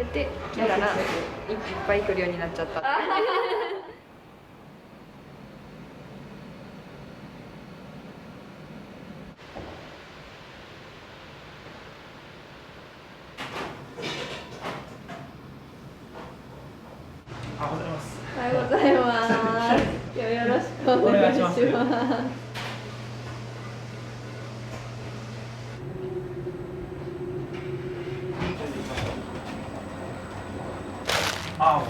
っててやったらいっぱい来るようになっちゃった。おはようございます。おはようございます。よろしくお願いします。あ、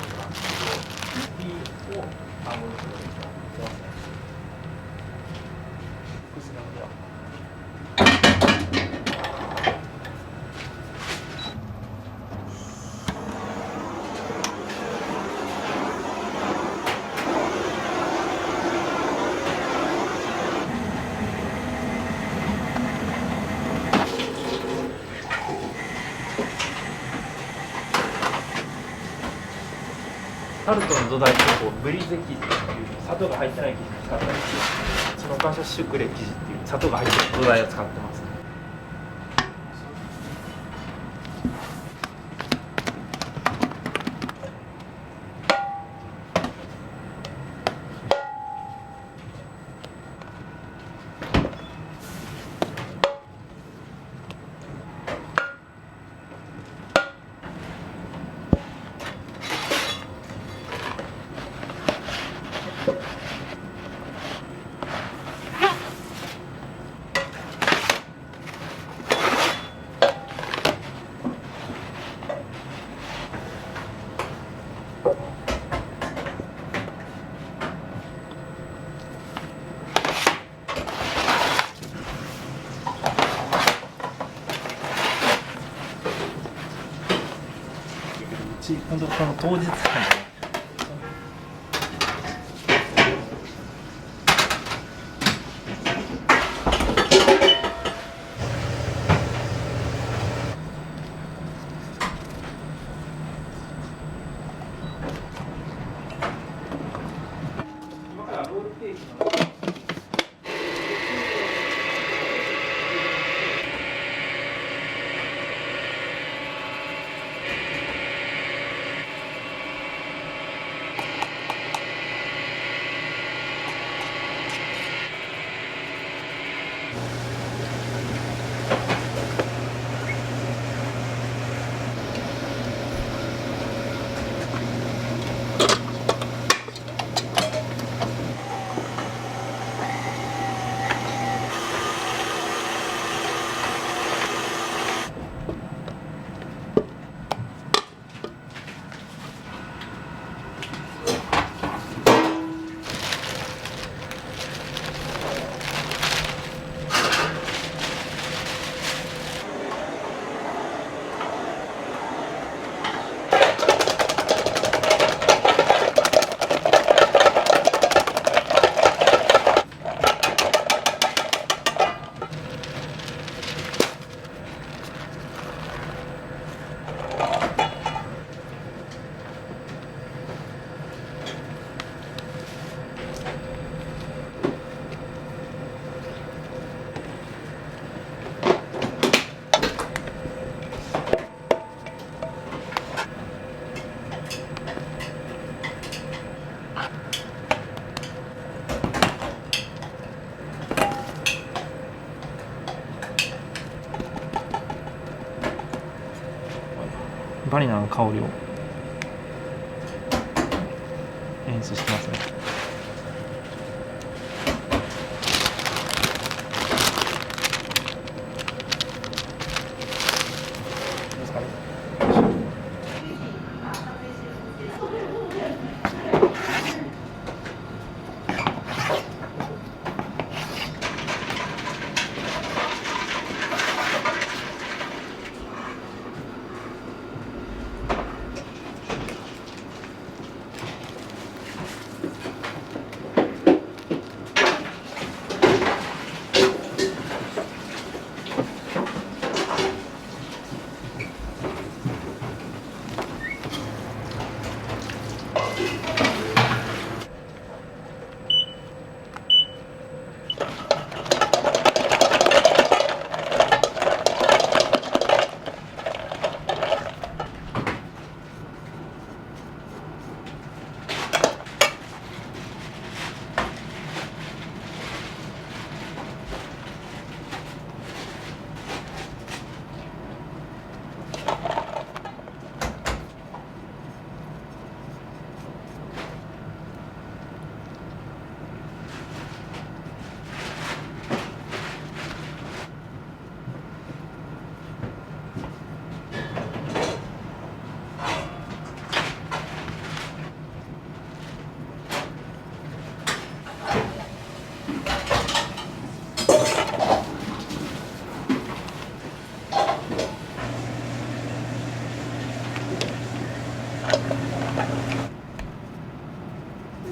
タルトの土台ってブリゼ生地っていう砂糖が入ってない生地を使ったりして、その感謝シュクレ生地っていう砂糖が入ってる土台を使ってます。本当その当日感ね。今からロールケーキのバニラの香りを演出してますね。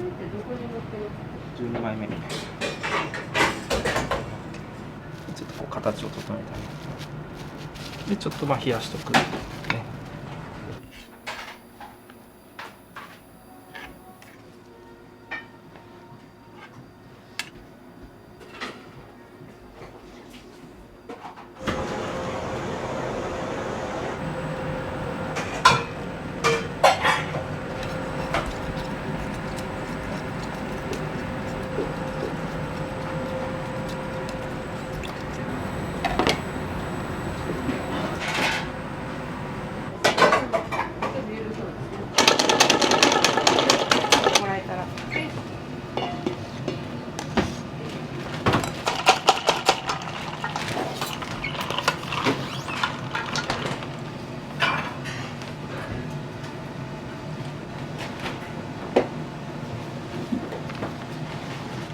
どこに乗ってます12枚目。ちょっとこう形を整えたり。で、ちょっと冷やしとく。ね。もらえたら。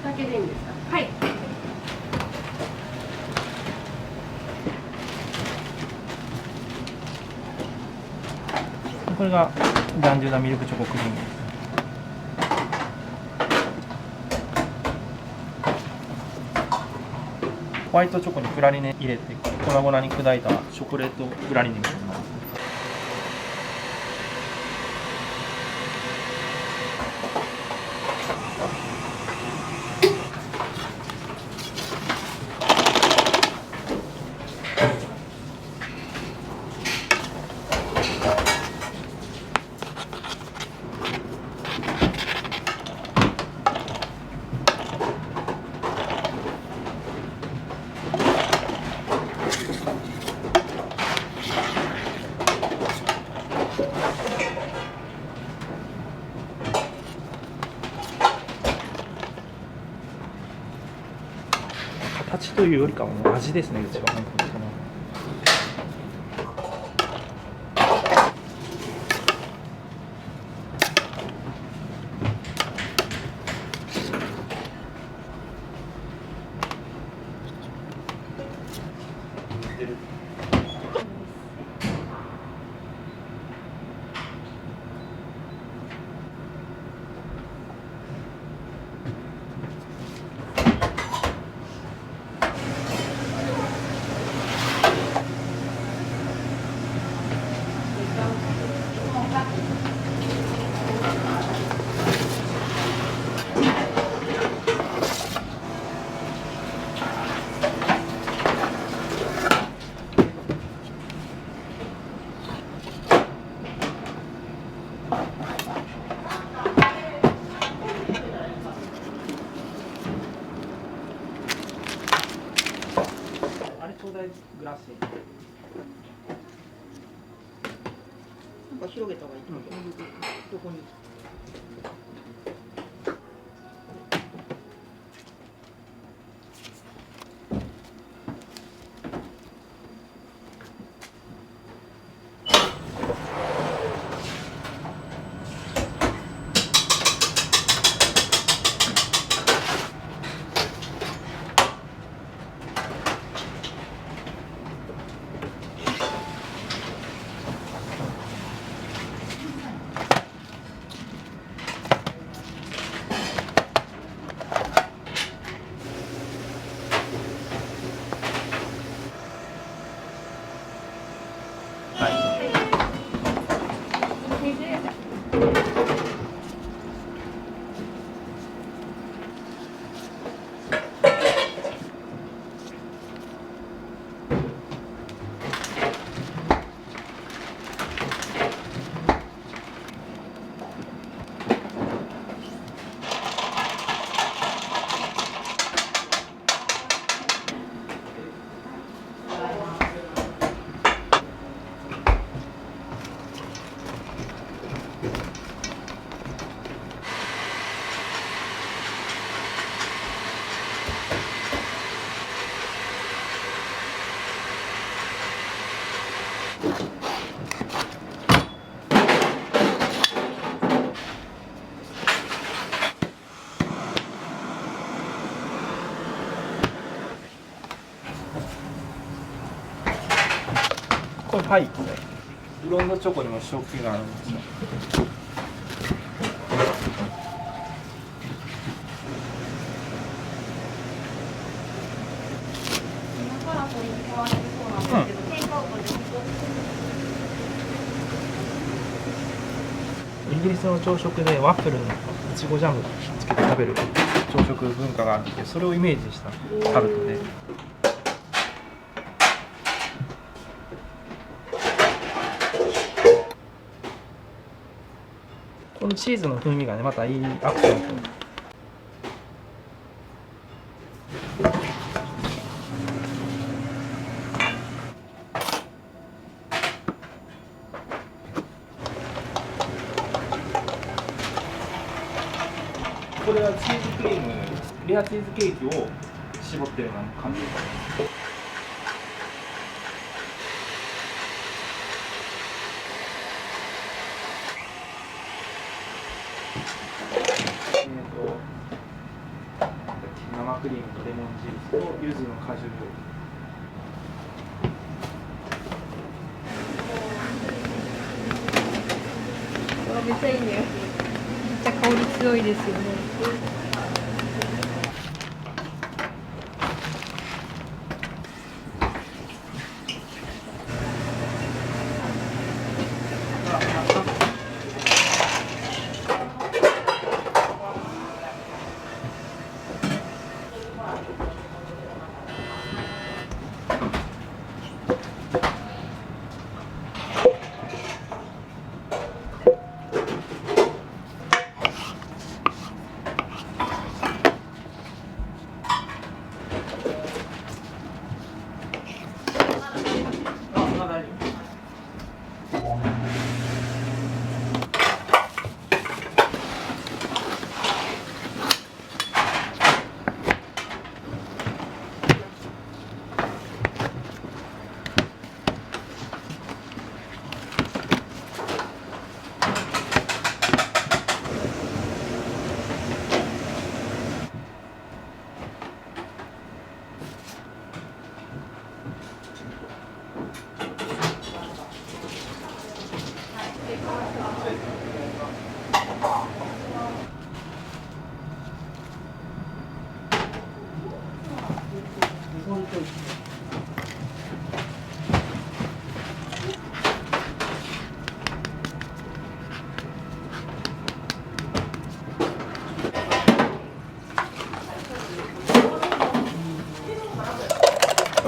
だけでいいんですか。はい。これがダンジューダミルクチョコクリームです。ホワイトチョコにプラリネ入れて粉々に砕いたチョコレートプラリネになります。形というよりかはもう味ですね、うちは本当に。グラスなんか広げた方がいいと思う。どこに。これパイ、ブロンドチョコにも食器があるんですよ。スの朝食でワッフルにいちごジャムつけて食べる朝食文化があって、それをイメージしたタルトで。このチーズの風味がね、またいいアクセント。これはチーズクリーム、レアチーズケーキを絞ってるような感じです。生クリームとレモンジュースと柚子の果汁。めっちゃいいね。めっちゃ香り強いですよね。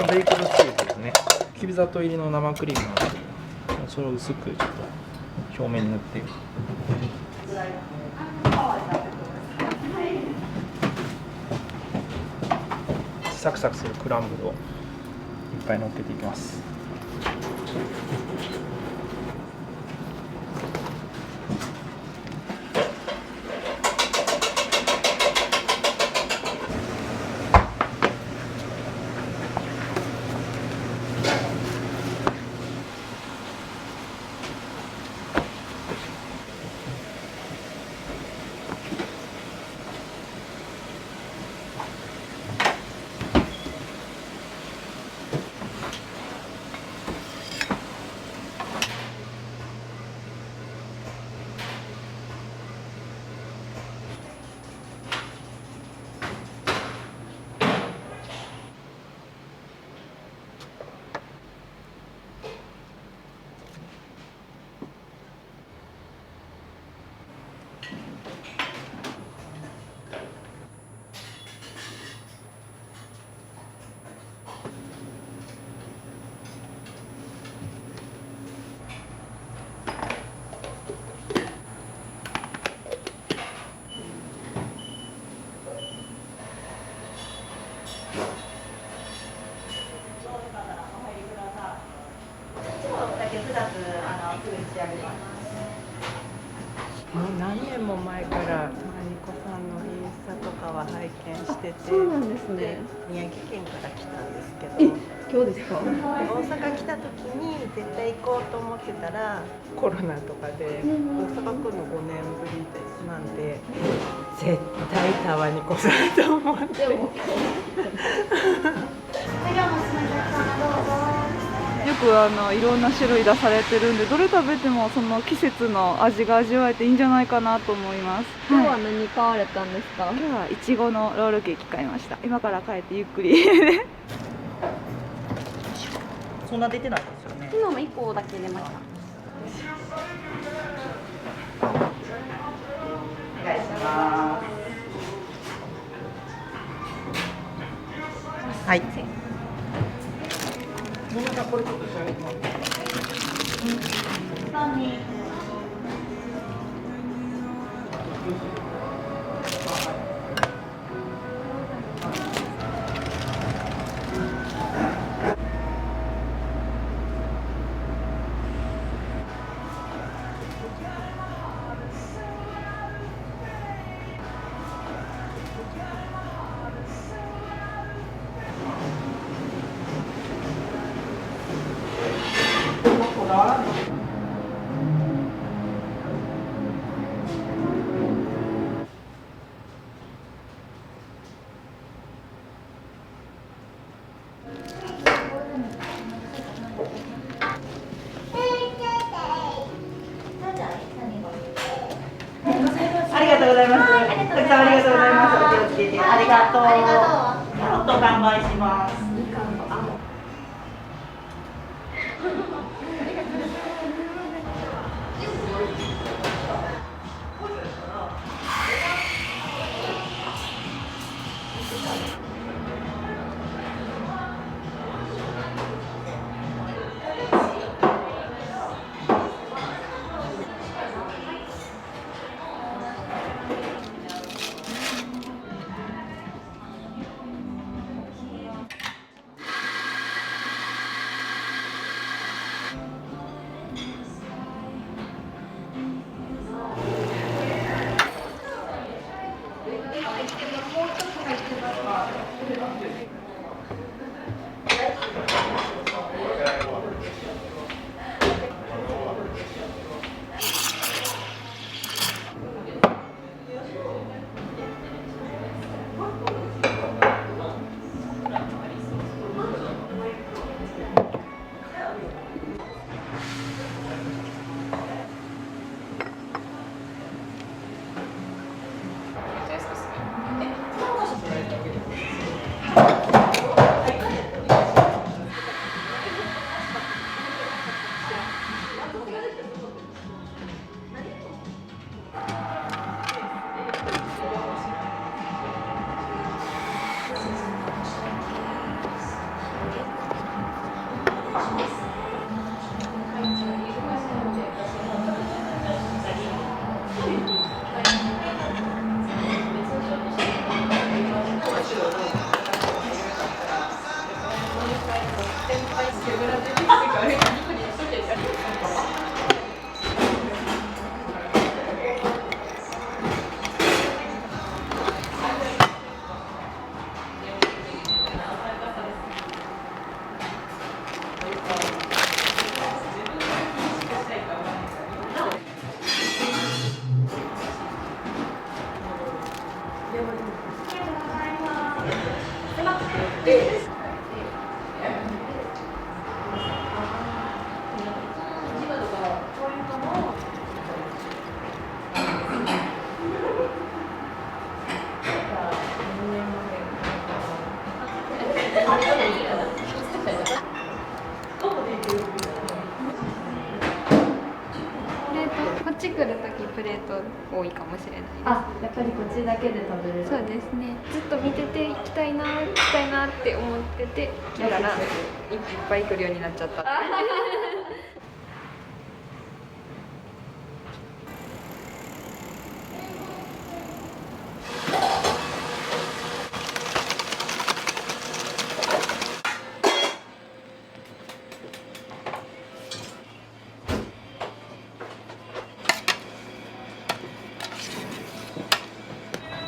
ベイクドチーズですね。きび砂糖入りの生クリームなんですけど、それを薄くちょっと表面に塗ってサクサクするクランブルをいっぱい乗っけていきます。もう何年も前からマニコさんのインスタとかは拝見してて、そうなんですね。宮城県から来たんですけえ、ど、今日ですか？大阪来た時に絶対行こうと思ってたらコロナとかで大阪来るの5年ぶりなんで、絶対タワニコさんと思って。でもよくいろんな種類出されてるんで、どれ食べてもその季節の味が味わえていいんじゃないかなと思います。今日は何買われたんですか？今日はいちごのロールケーキ買いました。今から帰ってゆっくりそんな出てないですよね。昨日も1個だけ出ました。願いします。はい。これちょっと仕上げてもらって。こだわらない。ありがとうございます。たくさんありがとうございます。お気をつけて。ありがとう。キャロット完売します。こっち来るときプレート多いかもしれないです。あ、やっぱりこっちだけで食べれる。そうですね。ずっと見てて行きたいなって思ってて来たらいっぱい来るようになっちゃった。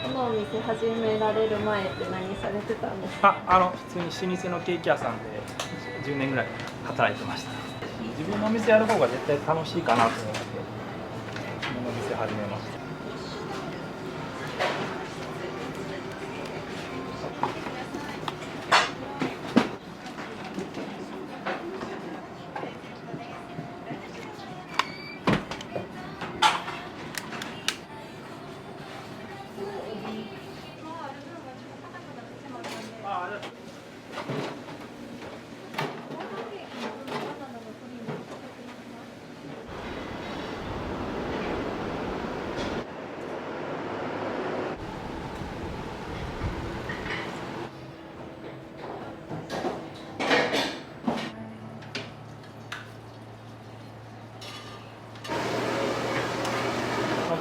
このお店始められる前って何されてたんですか？普通に老舗のケーキ屋さんで10年ぐらい働いてました。自分のお店やる方が絶対楽しいかなと思って自分のお店始めました。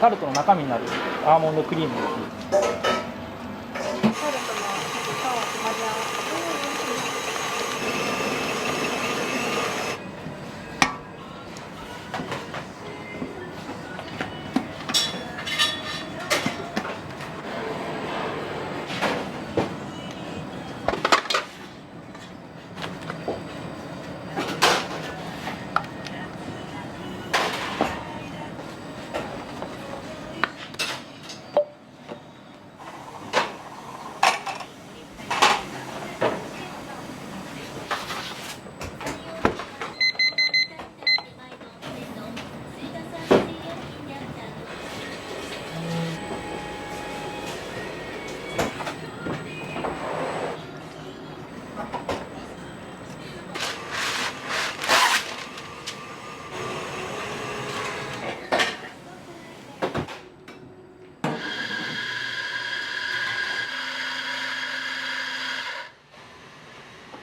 タルトの中身になるアーモンドクリームですね。タルトの味と混ぜ合わ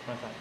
ごめんなさい。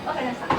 わかりました。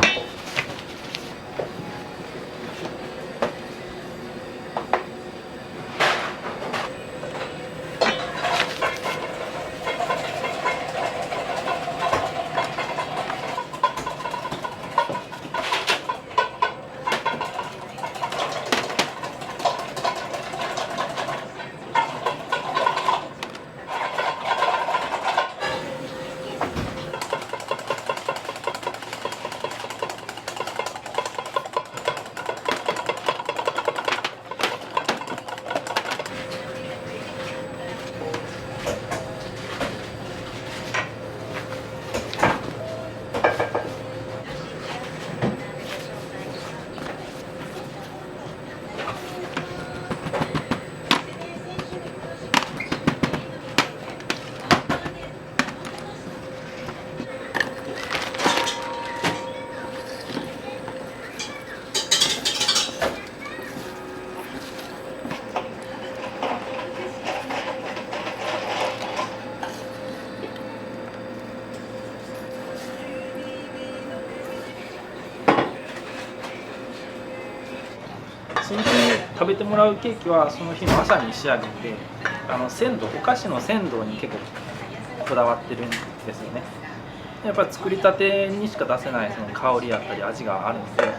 新人に食べてもらうケーキはその日の朝に仕上げて、鮮度、お菓子の鮮度に結構こだわってるんですよね。やっぱり作りたてにしか出せないその香りやったり味があるので、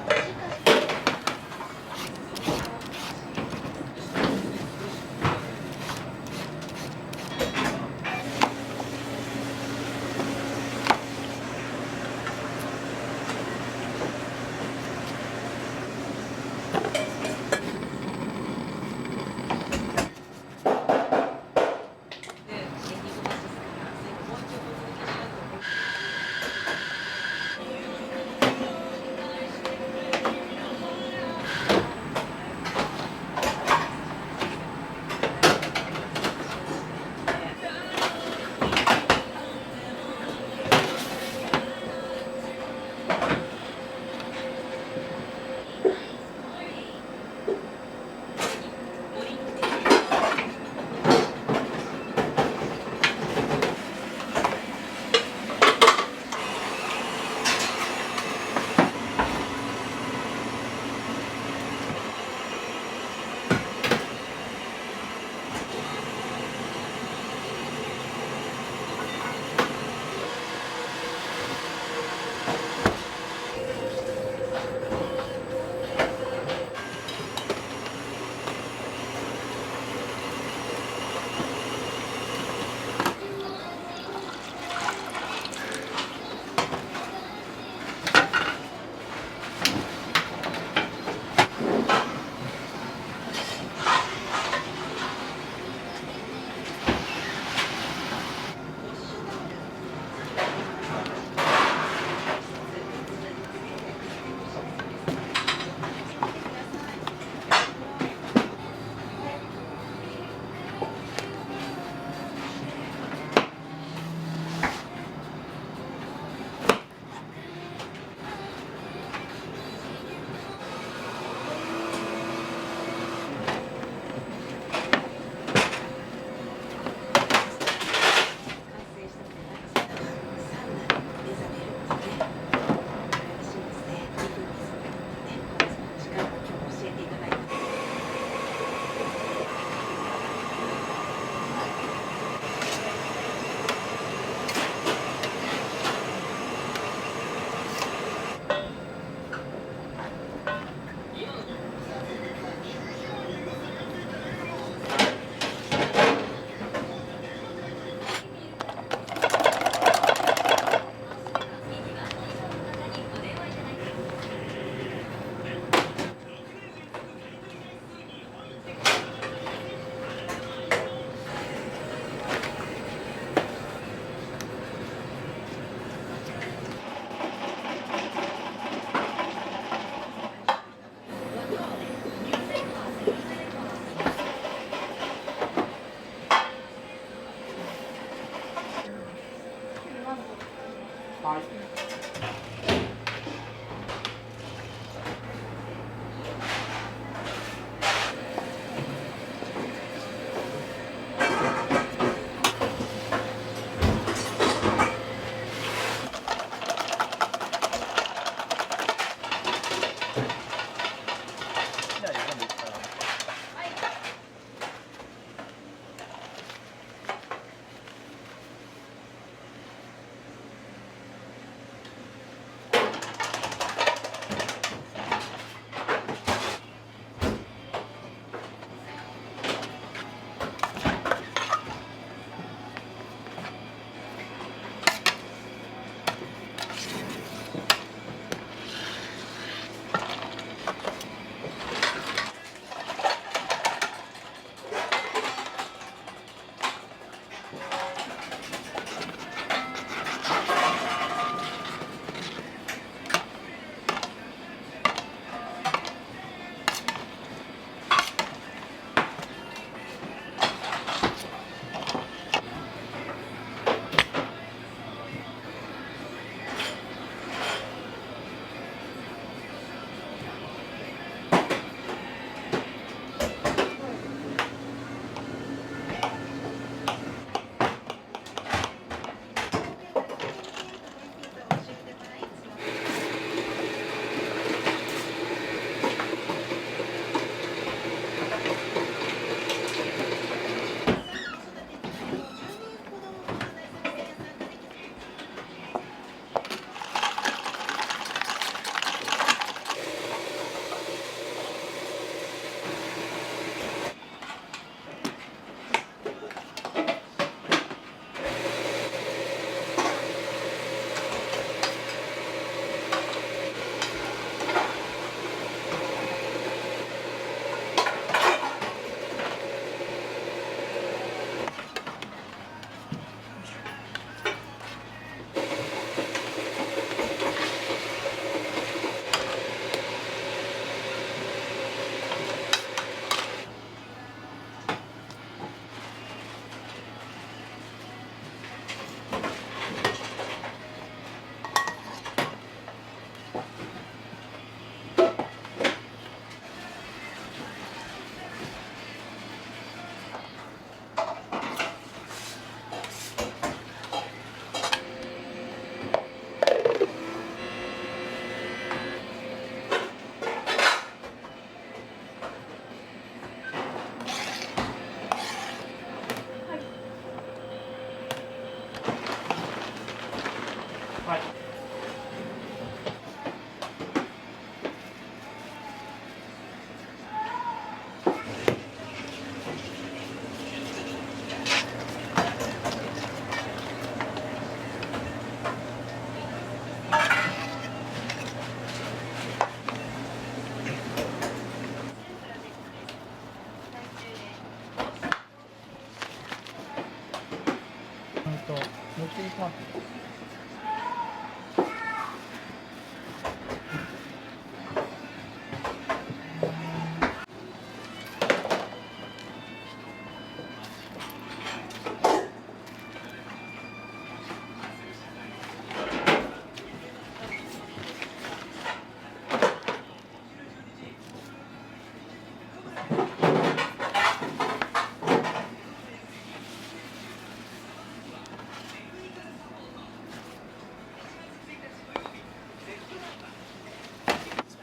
ス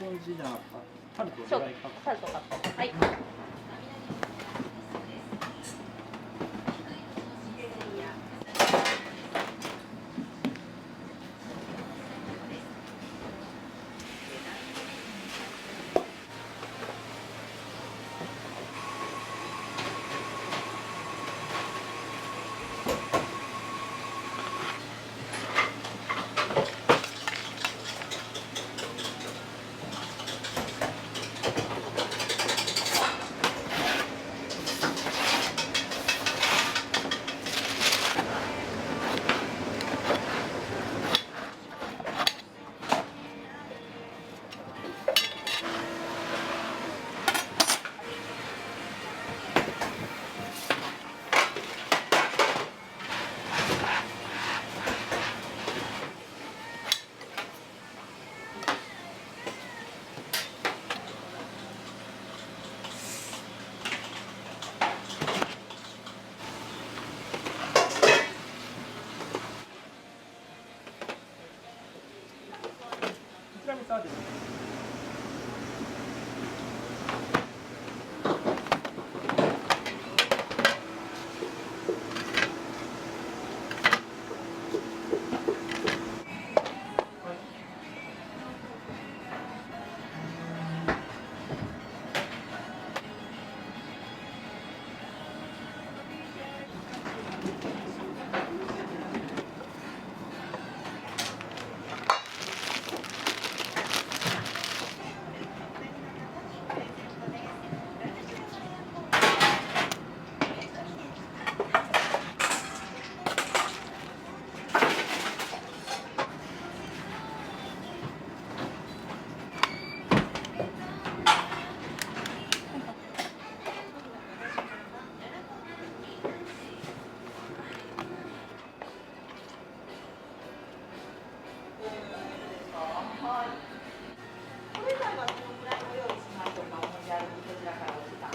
ポンジじゃなかったタルトそうドライカップタルトカットはいこちらみそ味です。これ以外はどのくらいの用意しましょうか。お持ち歩きこちらからお時間。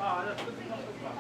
ああ、じゃあ作ってみましょうか。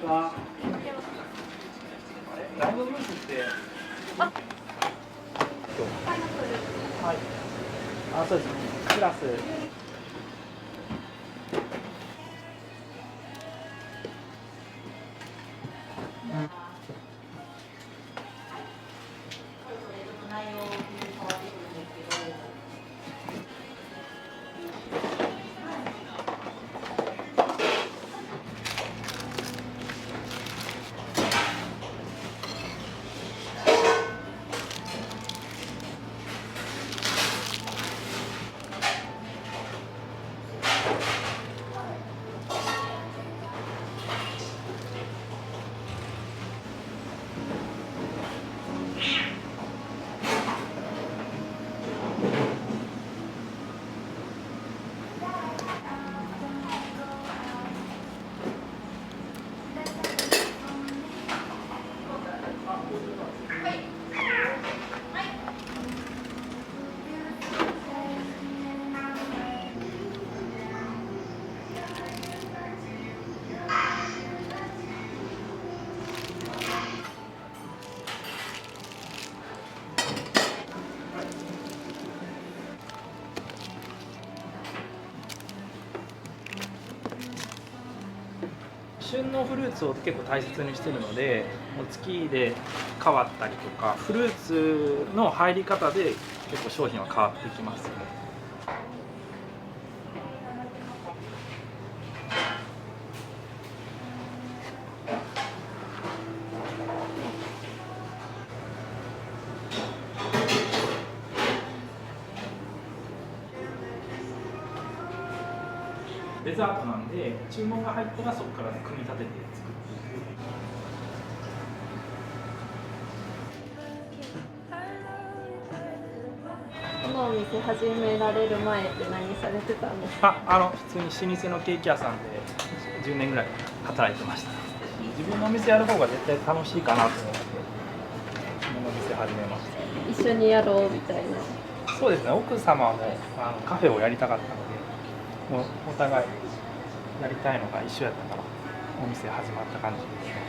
ちは。ライブブースって。はい。あ、そうです。クラス。旬のフルーツを結構大切にしてるので、もう月で変わったりとか、フルーツの入り方で結構商品は変わってきますね。デザートなんで、注文が入ったらそこから組み立てて作っていく。このお店始められる前って何されてたんですか？普通に老舗のケーキ屋さんで10年ぐらい働いてました。自分のお店やる方が絶対楽しいかなと思って自分のお店始めました。一緒にやろうみたいな。そうですね、奥様もカフェをやりたかったので、もうお互いやりたいのが一緒やったからお店始まった感じですね。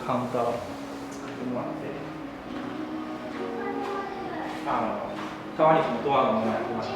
カウンターを作ってもらって、代わりにドアのものやってました。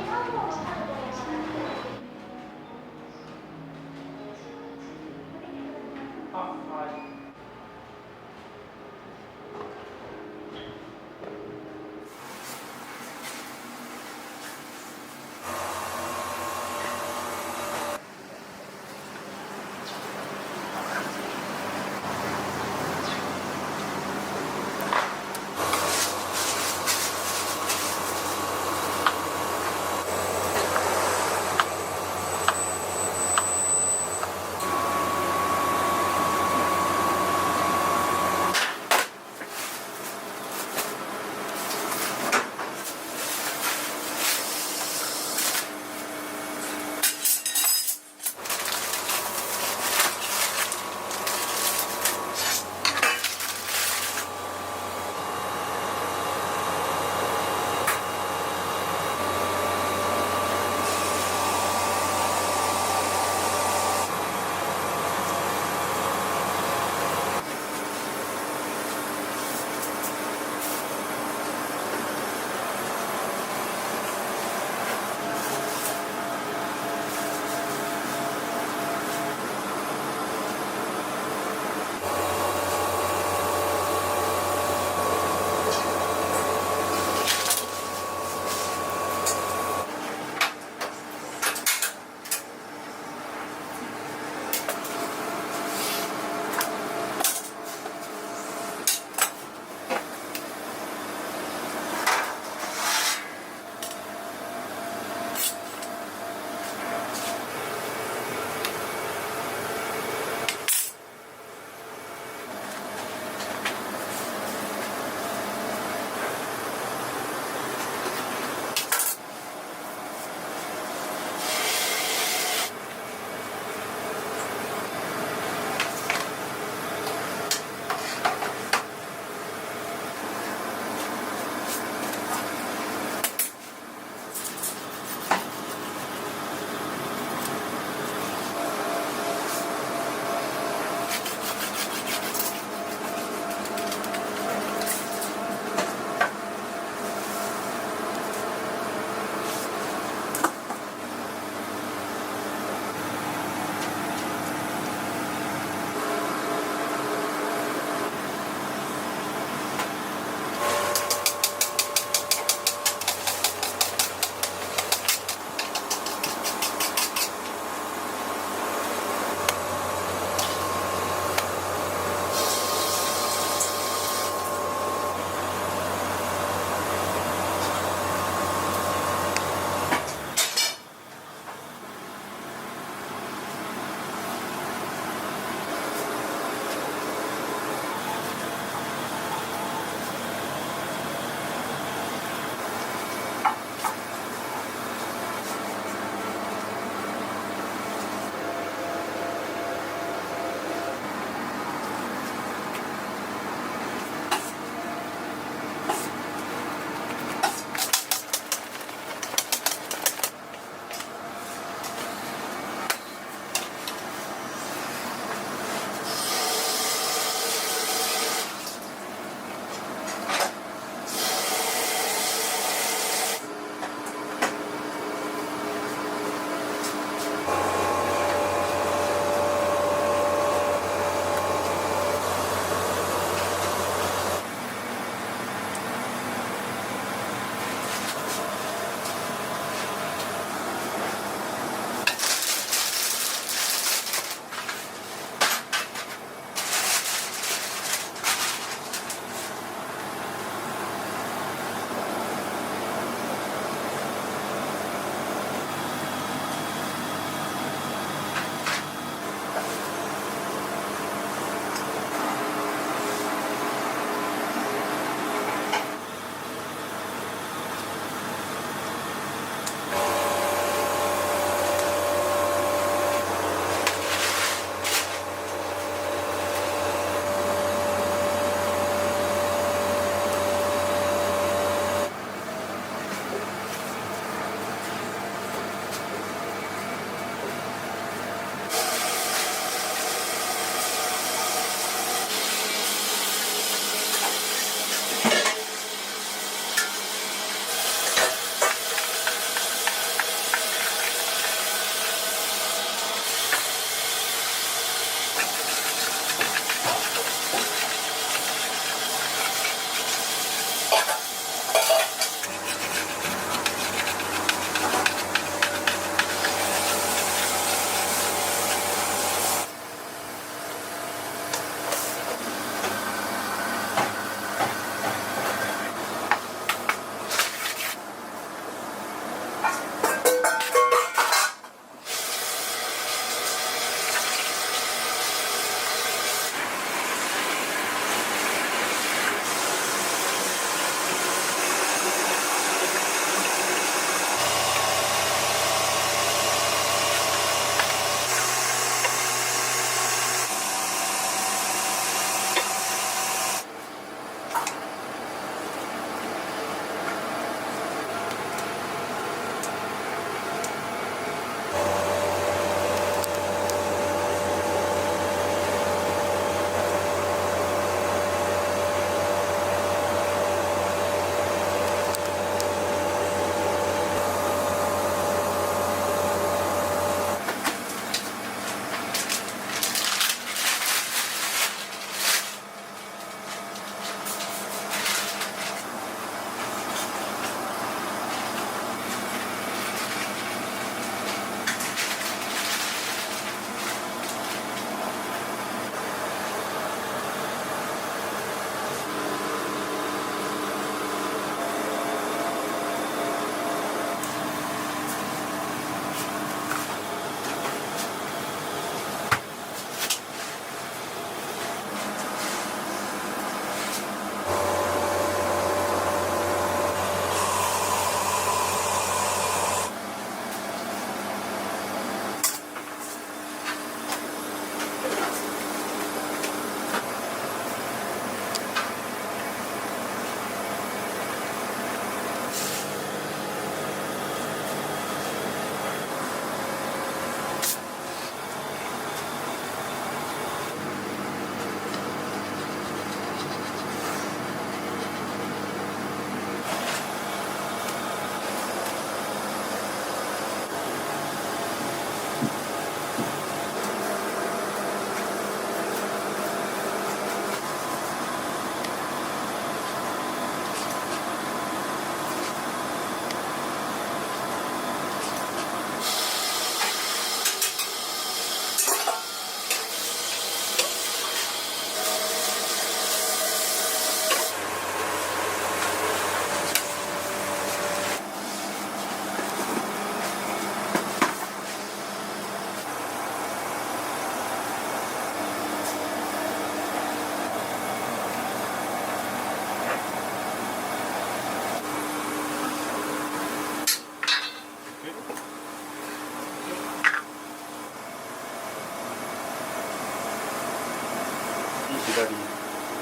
左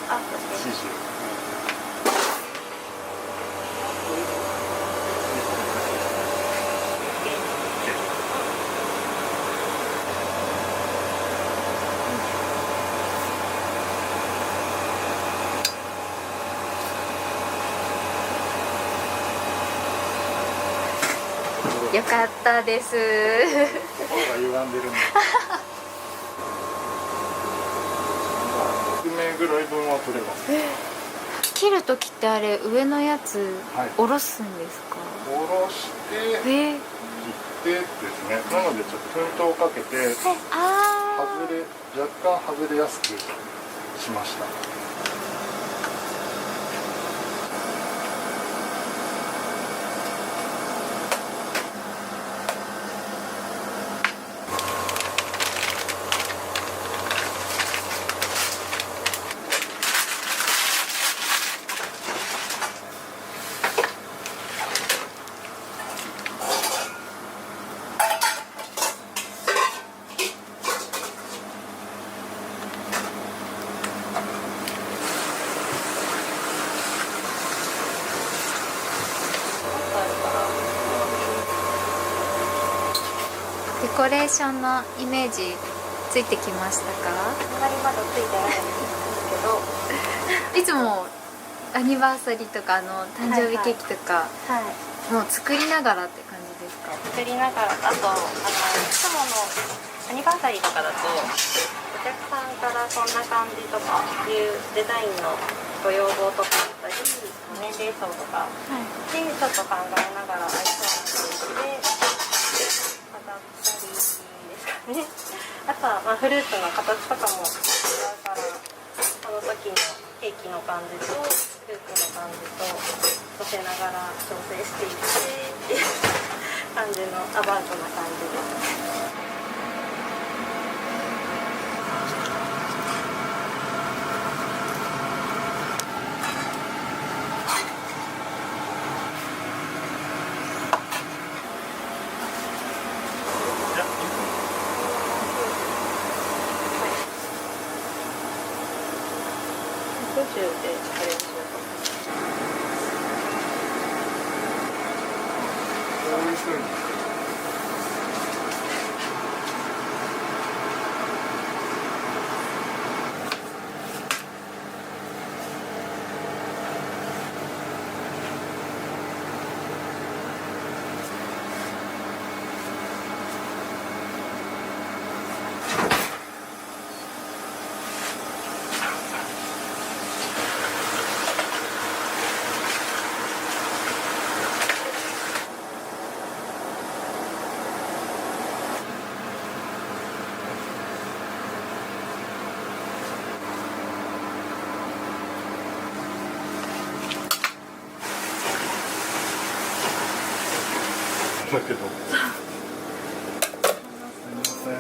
あ、指示。よかったです。心が歪んでるんで。100名ぐらい分は取れます。切る時ってあれ上のやつはい下ろすんですか？下ろして切ってですね。なのでちょっと粉糖をかけて若干外れやすくしました。デコレーションのイメージついてきましたか？あんまりまだついてないんですけど、いつもアニバーサリーとか誕生日ケーキとか、はい、もう作りながらって感じですか？作りながら、あといつものアニバーサリーとかだとお客さんからこんな感じとかいうデザインのご要望とかあったり、年齢層とかでちょっと考えながら合いそうな感じで飾ったりですかね。あとは、フルーツの形とかも違うから、その時のケーキの感じとフルーツの感じと乗せながら調整していってっていう感じのアバウトな感じです。50でチャレンジをこういう風に。だけど。すみません。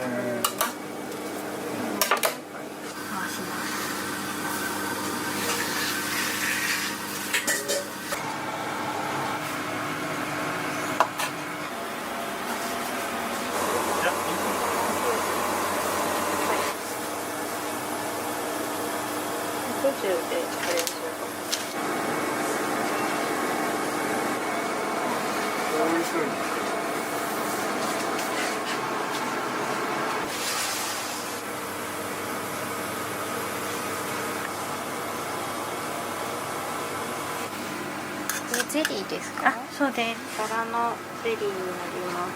50でチャレンジをこういう風に。ゼリーですか？そうです。バラのゼリーになります。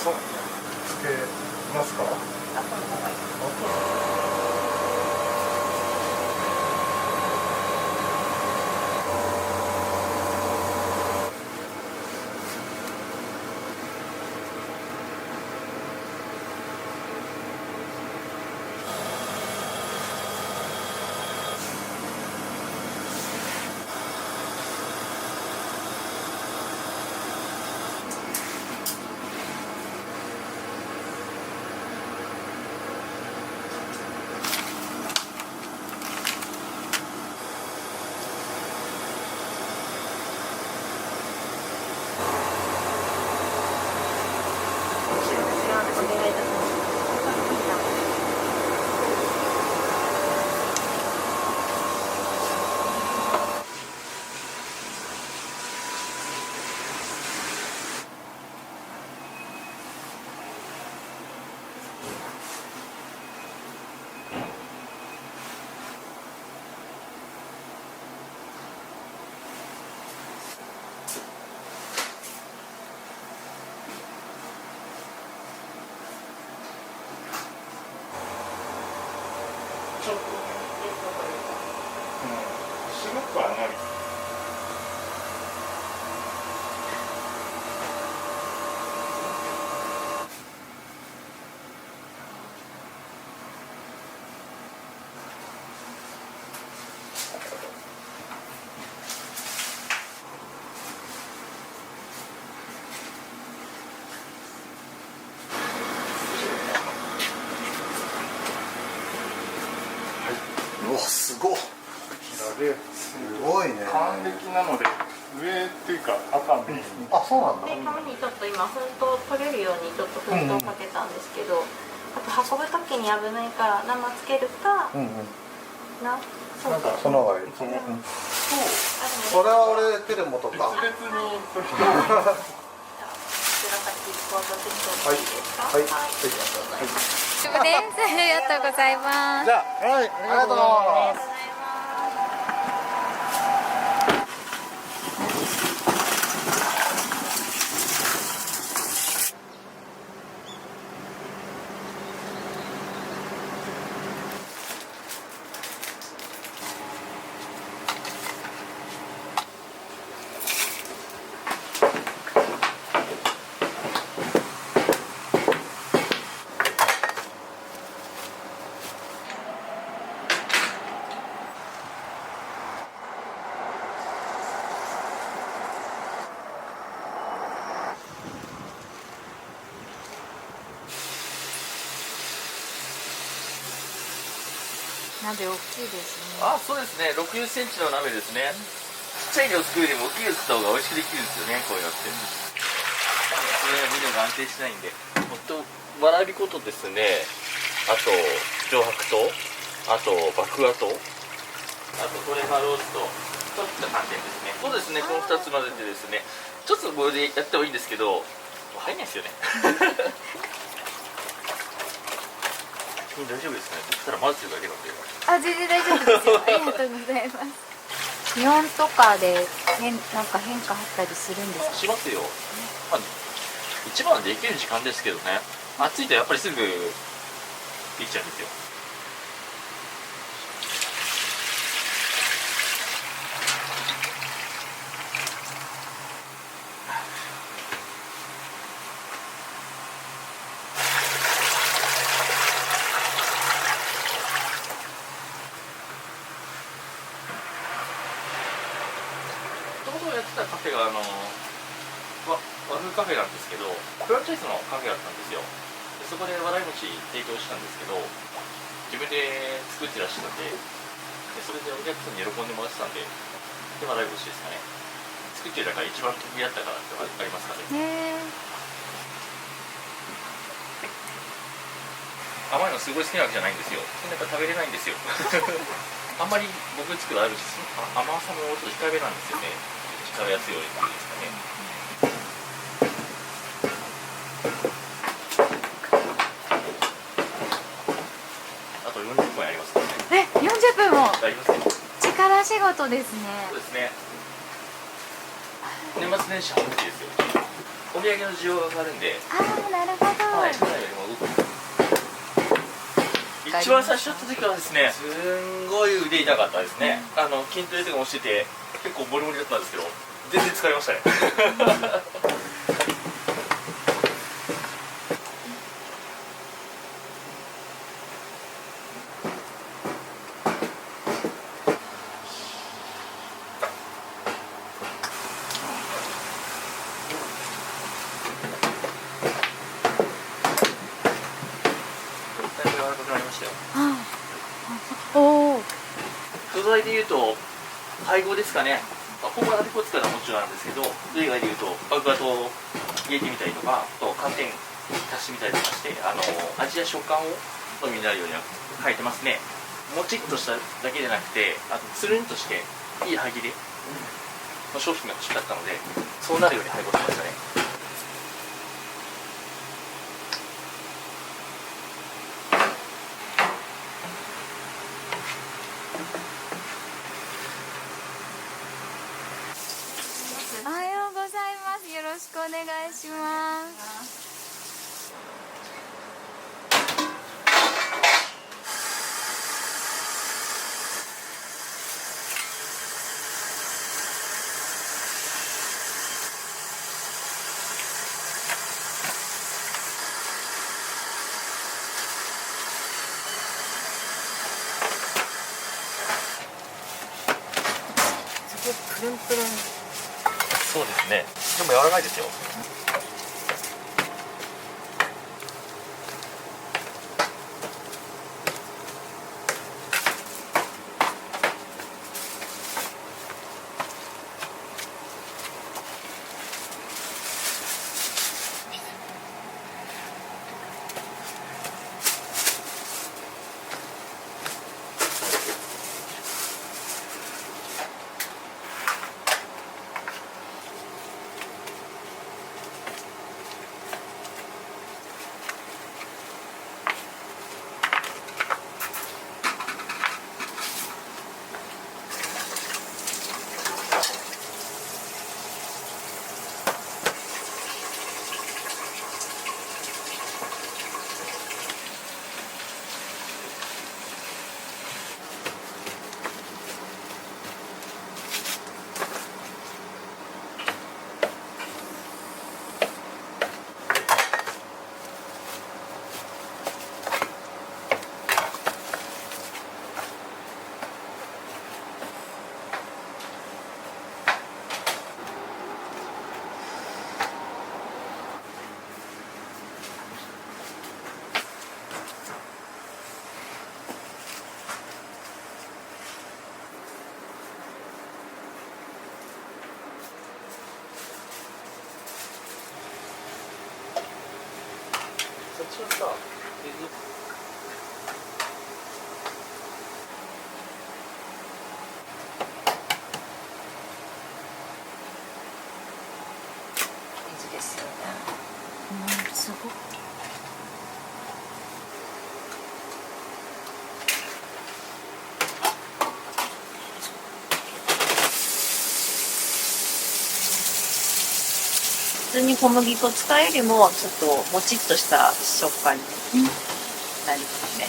そう。つけますか？願いいたします。ちょっとね、すごくあんまり。うわすごい。ですごいね。還暦なので上っていうか赤メイン。あ、そうなんだ。で紙にちょっと今粉糖取れるようにちょっと粉糖かけたんですけど、あと運ぶ時に危ないから生つけるか、うんうん。なそうなんかその方がいい。そのそれは俺手で持とうか。別々にそれとこちらからキーコードテストしていいですか？はいありがとうございます。大丈夫です。ありがとうございます。じゃあ、はい、ありがとうございます。鍋大きいですね。あ、そうですね。60センチの鍋ですね。ちっちゃいのを作るよりも大きいの作った方が美味しくできるんですよね。こうやって。これはビデオが安定しないんで。わらび粉とですね。あと上白糖、あと麦芽糖、あとトレマローストといった寒天ですね。そうですね。この2つ混ぜてですね。ちょっとこれでやってもいいんですけど、入んないですよね。大丈夫ですかね。そしたら混ぜてるだけなんで。あ、全然大丈夫ですよ。ありがとうございます。気温とかでなんか変化あったりするんですか？しますよ。まあ、一番はできる時間ですけどね。暑いとやっぱりすぐできちゃうんですよ。やってたカフェが和風カフェなんですけど、フランチャイズのカフェだったんですよ。でそこでわらび餅提供したんですけど、自分で作ってらっしゃって、それでお客さんに喜んでもらってたんで、わらび餅ですかね。作ってる中一番得意だったからってありますかね。甘いのすごい好きなわけじゃないんですよ。そんなやっぱ食べれないんですよ。あんまり僕作るあるし、甘さもちょっと控えめなんですよね。食べやすいようにですかね。あと40分やりますからね。40分もありますよ。力仕事ですね。そうですね。年末年始は大きいですよ。お土産の需要が上がるんで。ああ、なるほど。はい。去年よりも動く。一番最初やった時はですね、すんごい腕痛かったですね。筋トレとかもしてて結構ボリボリだったんですけど、全然疲れましたね。だいぶ柔らかくなりましたよ。おお。素材でいうと配合ですかね。ここはアリコ使うのはもちろんなんですけど、それ以外でいうと麦芽糖を入れてみたりとか、あと寒天足してみたりとかして味や食感を好みになるようには変えてますね。もちっとしただけじゃなくてつるんとしていい歯切れの商品が欲しかったので、そうなるように配合しましたね。おはようございます。よろしくお願いします。プルンプルン。そうですね。でも柔らかいですよ。そっちはさ、水ですよね。すごい。普通に小麦粉使うよりもちょっともちっとした食感になりますね。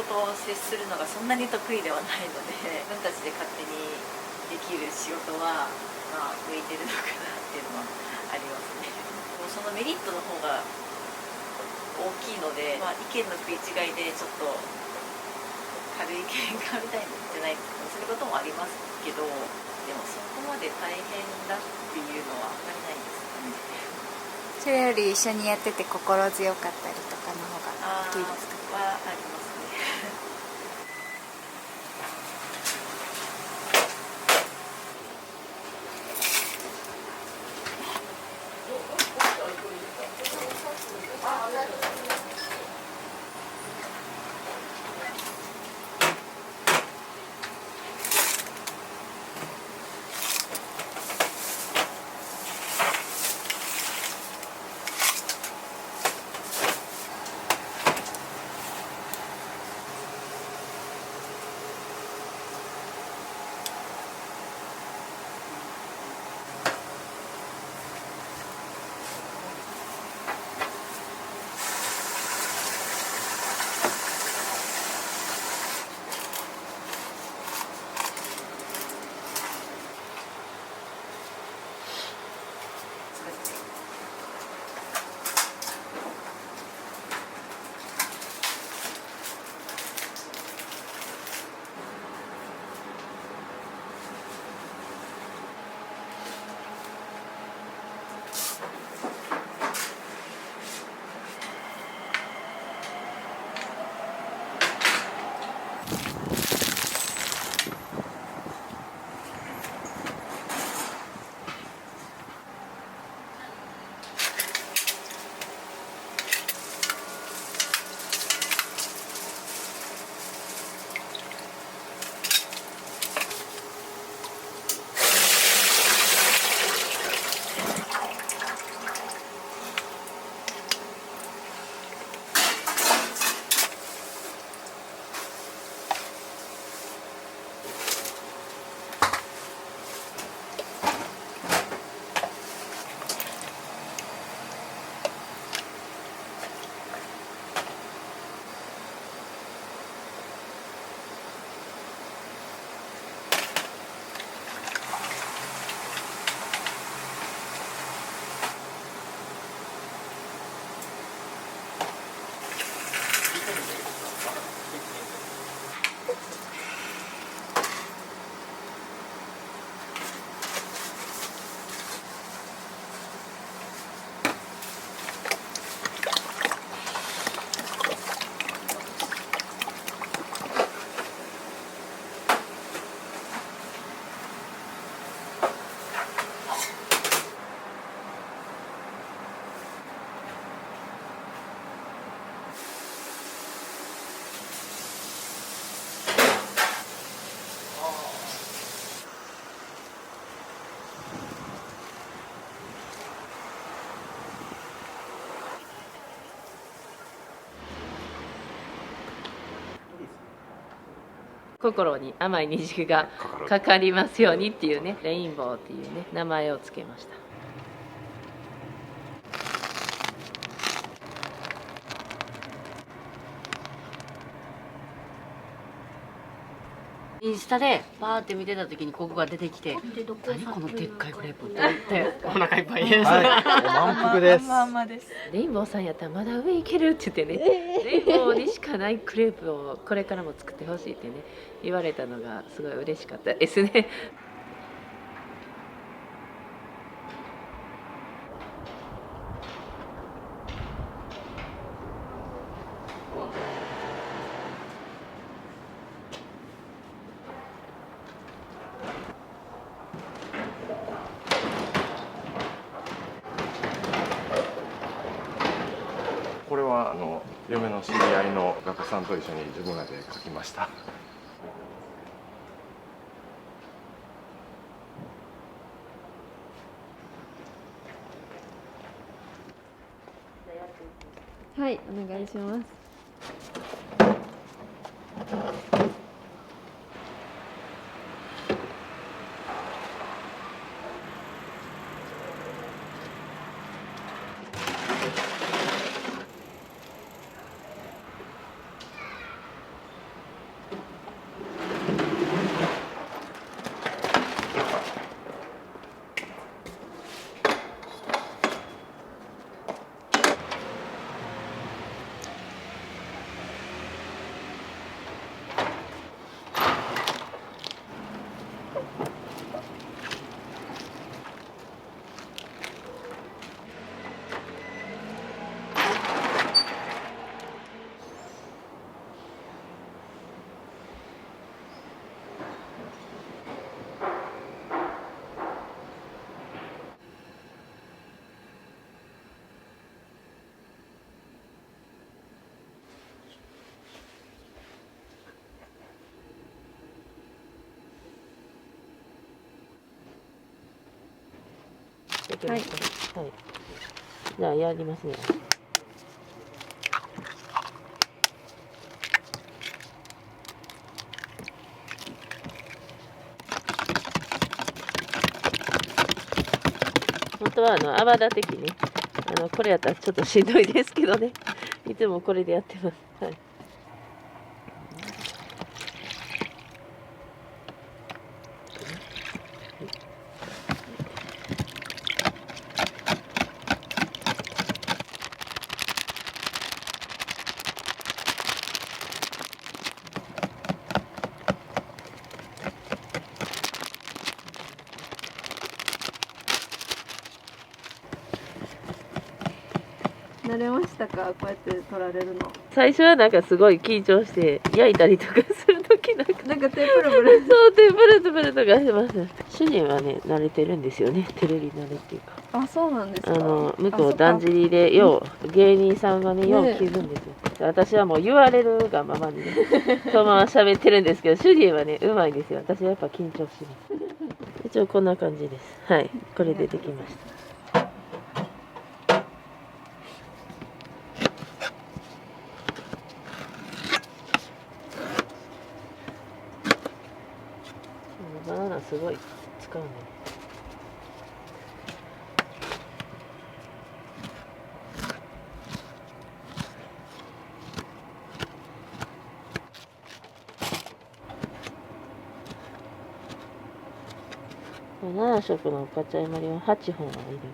と接するのがそんなに得意ではないので、自分たちで勝手にできる仕事は、まあ、向いてるのかなっていうのはありますね。もうそのメリットの方が大きいので、まあ、意見の食い違いでちょっと軽い喧嘩みたいにじゃないすることもありますけど、でもそこまで大変だっていうのはあんまりないですかね。それより一緒にやってて心強かったりとかの方が大きいですか？はありますね。心に甘い虹がかかりますようにっていうね、レインボーっていうね名前をつけました。インスタでバーって見てた時にここが出てきて、何このでっかいクレープって思ってお腹いっぱいです。満腹です。レインボーさんやったらまだ上行けるって言ってね、レインボーにしかないクレープをこれからも作ってほしいってね言われたのがすごい嬉しかったですね。これは嫁の知り合いの画家さんと一緒に自分らで描きました。はい、お願いします。できますか？はい。じゃあやりますね。本当は泡立て器ね、これやったらちょっとしんどいですけどね、いつもこれでやってます。はい。慣れましたか、こうやって取られるの？最初はなんかすごい緊張して焼いたりとかするときなんか手ブルブルそう手ブルブルとかします。主人はね慣れてるんですよね、テレビ慣れっていうか。あ、そうなんですか。向こうだんじりで芸人さんがねよう聞くんですよ。私はもう言われるがままにねそのまま喋ってるんですけど、主人はねうまいんですよ。私はやっぱ緊張します。一応こんな感じです。はい、これでできました。バナナすごい使うね。7色のガチャイマリは8本はいるよね。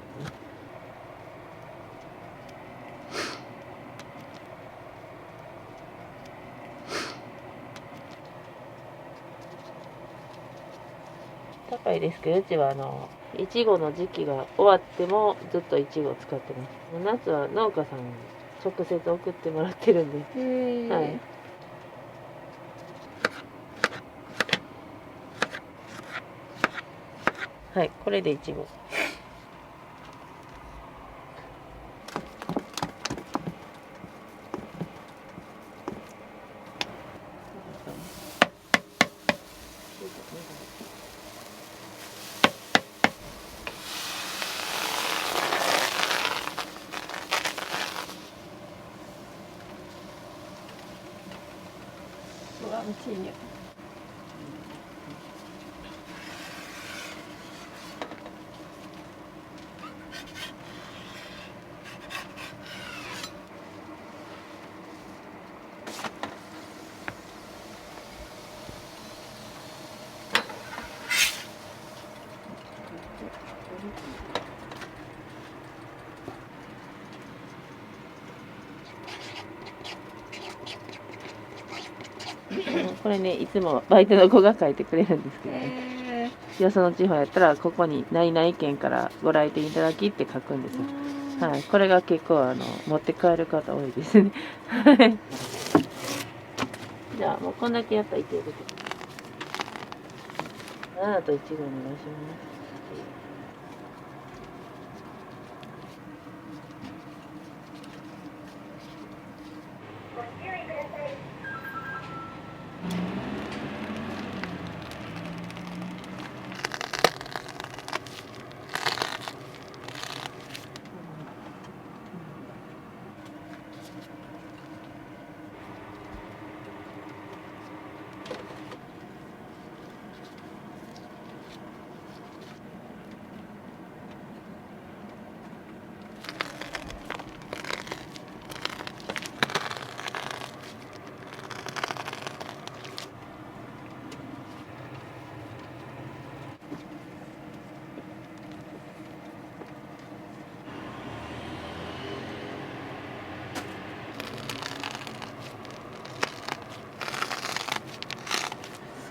高いですけど、うちはいちごの時期が終わってもずっといちごを使ってます。夏は農家さんに直接送ってもらってるんで、はい。はい、これでいちご。これね、いつもバイトの子が書いてくれるんですけどね。よその地方やったら、ここに何々県からご来店いただきって書くんですよ。はい、これが結構持って帰る方多いですね。はい。じゃあもうこんだけやったらいけるけど。7と1号お願いします。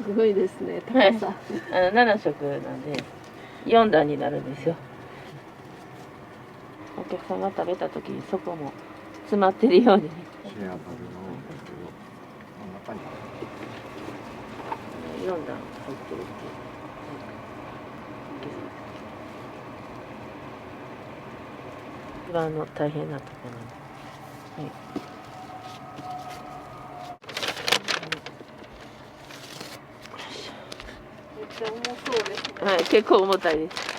すごいですね、高さ。はい、7色なんで4段になるんですよ。お客さんが食べた時にそこも詰まってるようにね。4段入ってるっていう。一番大変なところなんで。はい。めっちゃ重そうですね。はい、結構重たいです。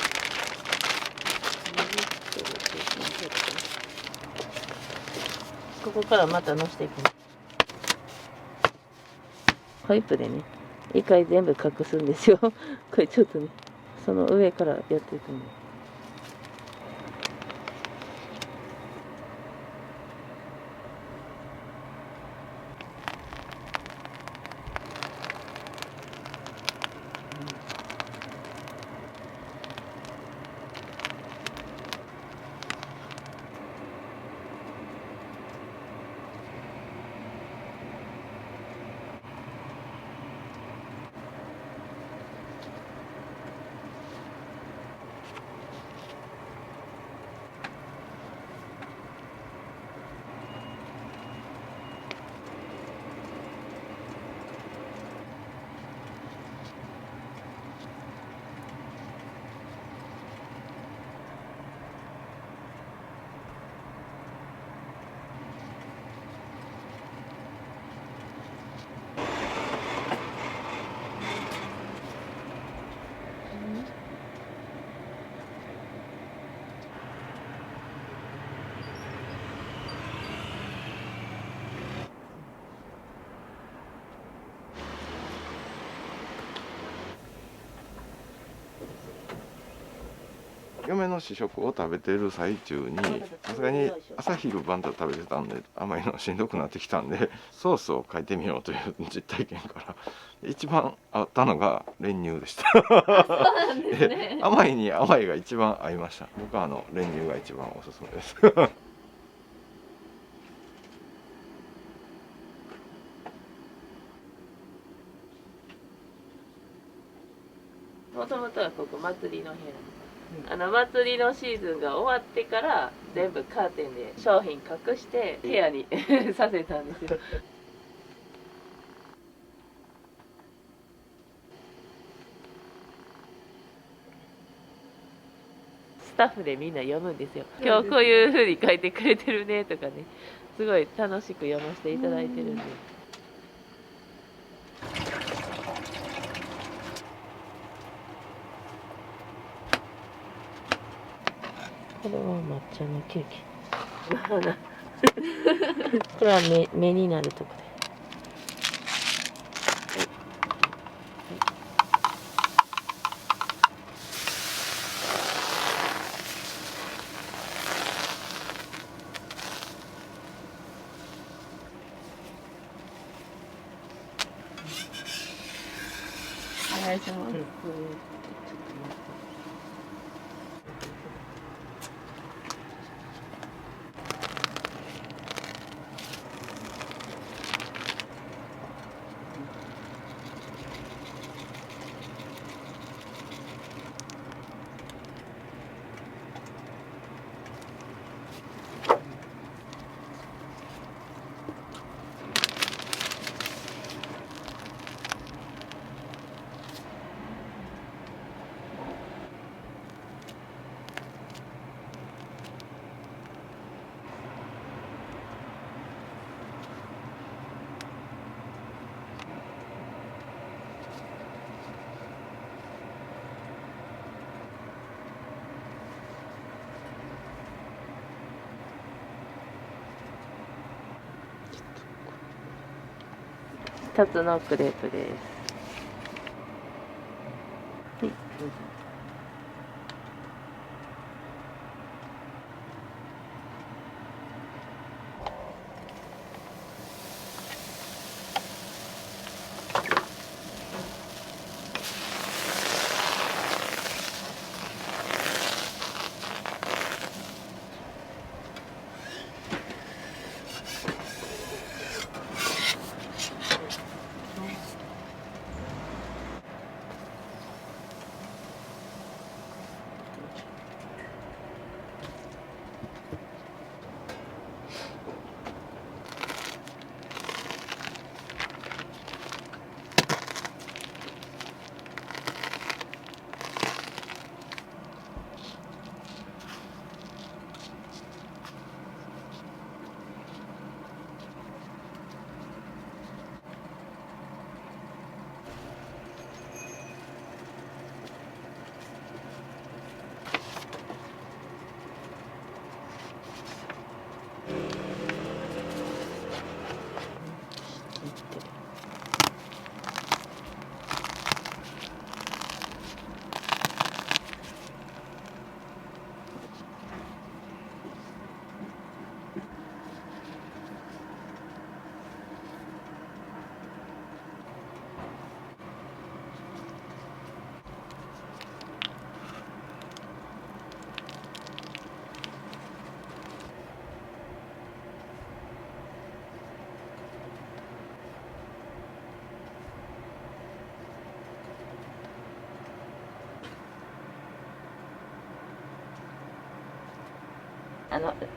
ていきます。ここからまたのしていきます。ホイップでね、一回全部隠すんですよ。これちょっとね、その上からやっていくんで。嫁の試食を食べてる最中にさすがに朝昼晩と食べてたんで甘いのしんどくなってきたんでソースを変えてみようという実体験から一番合ったのが練乳でした甘いに甘いが一番合いました。僕は練乳が一番おすすめですもともとはここ祭りの部屋です。祭りのシーズンが終わってから全部カーテンで商品隠して部屋にさせたんですよ。スタッフでみんな読むんですよ。今日こういう風に書いてくれてるねとかね、すごい楽しく読ませていただいてるんで。これは抹茶のケーキ。これは目になるとこで。お願いします。2つのクレープです。はい、どうぞ。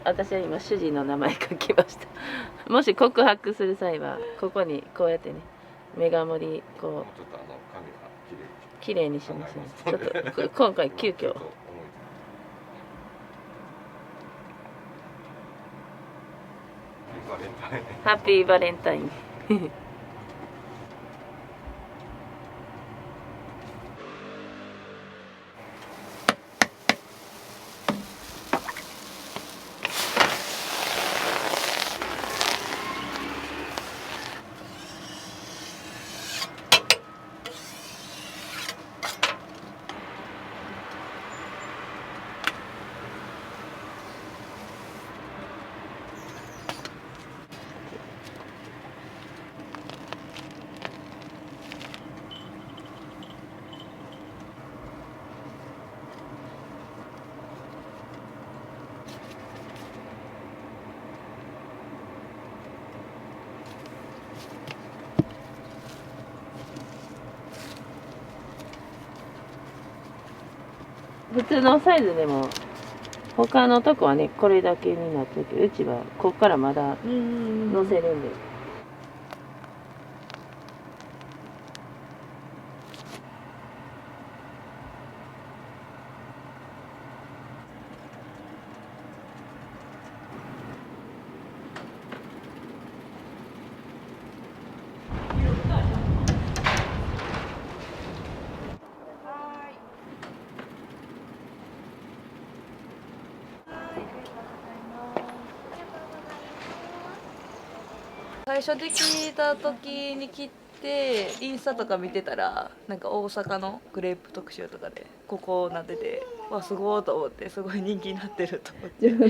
私は今主人の名前書きました。もし告白する際はここにこうやってね、メガ盛りこうちょっと紙が綺麗にしますね。ちょっと今回急遽。ハッピーバレンタイン。普通のサイズでも他のとこはねこれだけになってるけど、うちはこっからまだ乗せるんで。最初で聞いた時に切ってインスタとか見てたらなんか大阪のグレープ特集とかでここなってて、わすごいと思って、すごい人気になってると思って、自分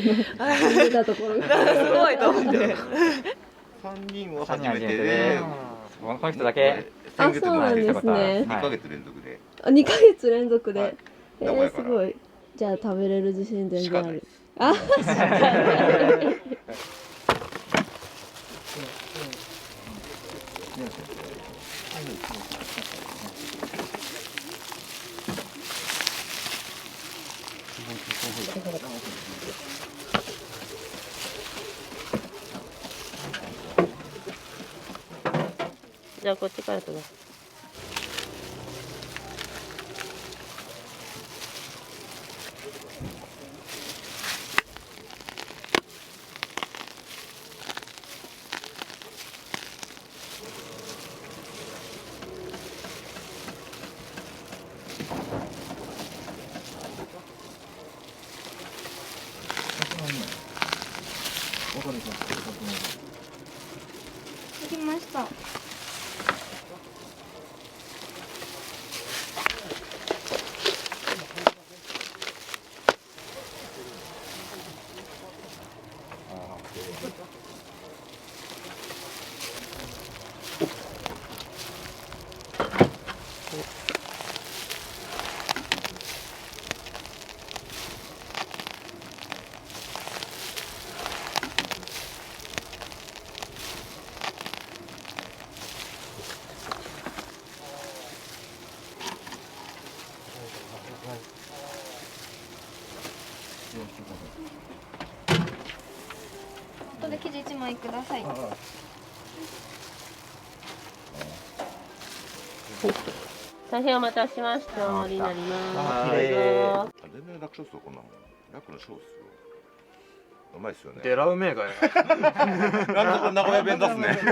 の見たところがすごいと思って3人は初めてで、この人だけあ、そうなんですね。2ヶ月連続で。2ヶ月連続で。すごい。じゃあ食べれる自信全然ある。あ、じゃあこっちから取ろう。できました。後で生地1枚ください。大変お待たせしました。おりになります。全然楽勝っすよ、こんなもん。楽の勝っすよ。うまいっすよね。デラウメーガーや。なんと名古屋弁出すね。いやいや、言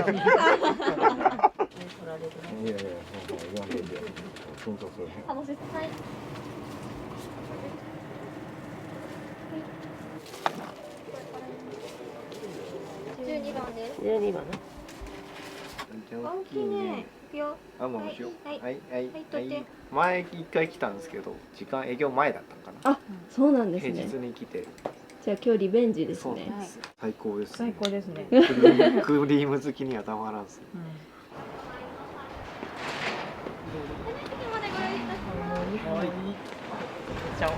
わんでいいよ。緊張する。楽しい。はい。12番です。12番ね。大きいね。あ、もうしよう。はい。はい、はい、とって。前一回来たんですけど、時間営業前だったんかな。あ、そうなんですね。平日に来て。じゃあ今日リベンジですね。最高です。最高ですね。クリーム好きにはたまらず。はい。ちゃおう。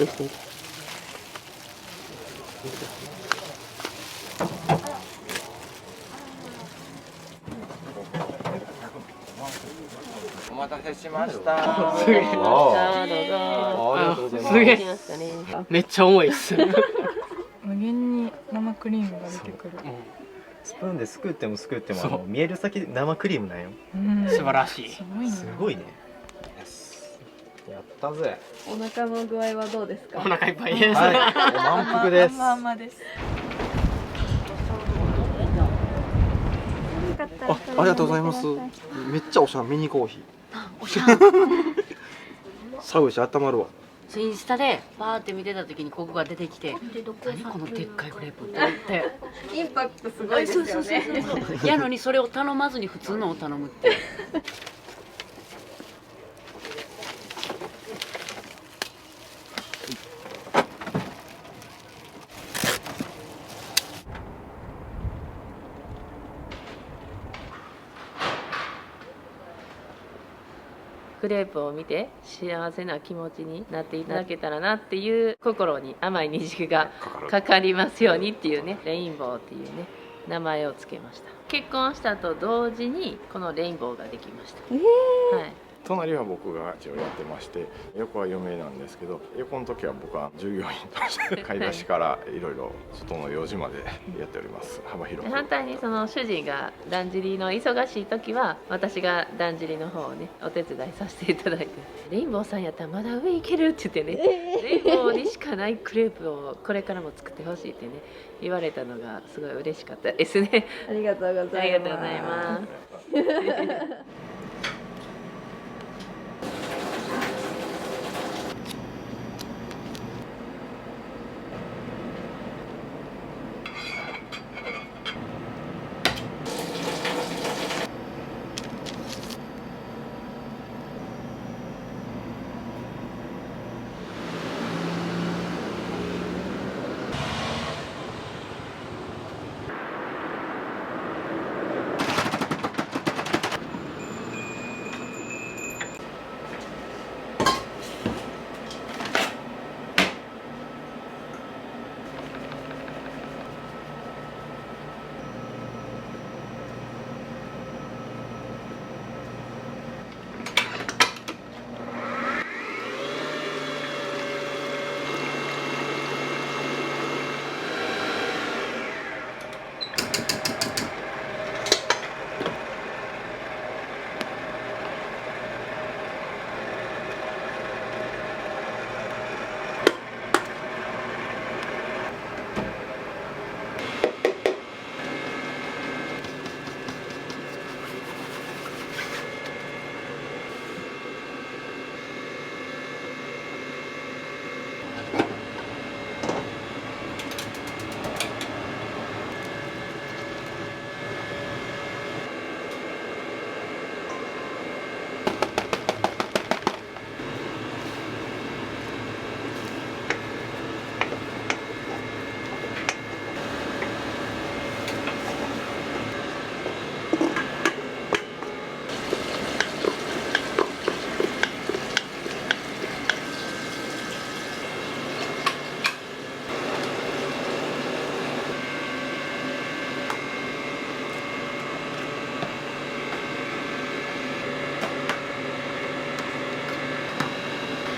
してみて。お待たせしました。すげえ。どうぞ。ありがとうございます。すげえ。めっちゃ重いっす。無限に生クリームが出てくる。スプーンですくってもすくっても見える先で生クリームなんよ。素晴らしい。すごいな。すごいね。やったぜ。お腹の具合はどうですか？お腹いっぱいです。はい、満腹です。まあまあです。ありがとうございます。めっちゃおしゃれミニコーヒー。おしゃれ。寒いし温まるわ。インスタでバーって見てた時にここが出てきて、何このでっかいクレープって思って。インパクトすごいですよね。そうやのにそれを頼まずに普通のを頼むって。クレープを見て幸せな気持ちになっていただけたらなっていう心に甘い虹がかかりますようにっていうね、レインボーっていうね名前をつけました。結婚したと同時にこのレインボーができました。はい。隣は僕が一応やってまして、横は嫁なんですけど、横の時は僕は従業員として買い出しからいろいろ外の用事までやっております。幅広く。反対にその主人がだんじりの忙しい時は私がだんじりの方をねお手伝いさせていただいて、レインボーさんやったらまだ上行けるって言ってね、レインボーにしかないクレープをこれからも作ってほしいってね言われたのがすごい嬉しかったですね。ありがとうございます。ありがとうございます。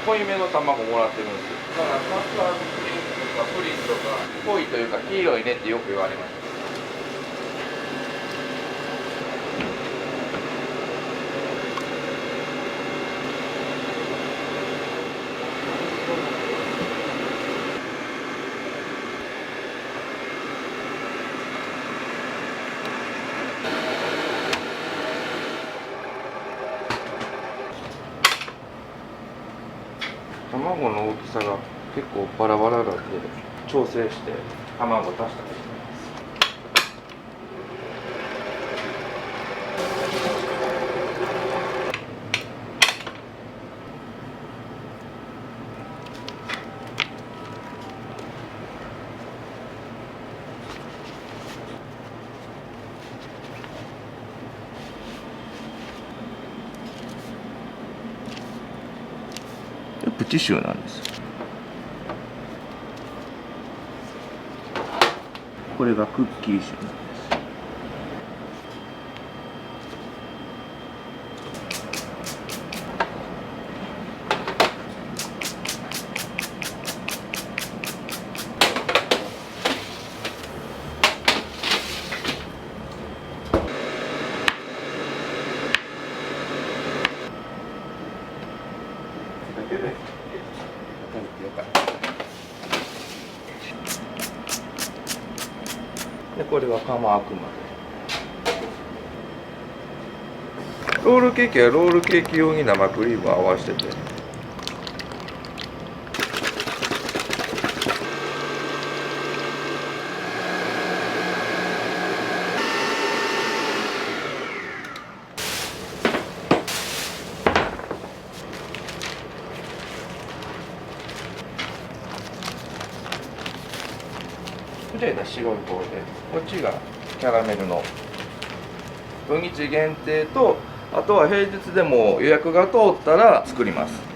濃いめの卵もらってるんですよ。だからカスタードクリームとかプリンとか濃いというか黄色いねってよく言われます。卵の大きさが結構バラバラなんで調整して卵を足したりしてます。プチシューなんです。これがクッキー種。でこれは釜開くまで。ロールケーキはロールケーキ用に生クリームを合わせてて。こちらが白い方で、こっちがキャラメルの土日限定と、あとは平日でも予約が通ったら作ります。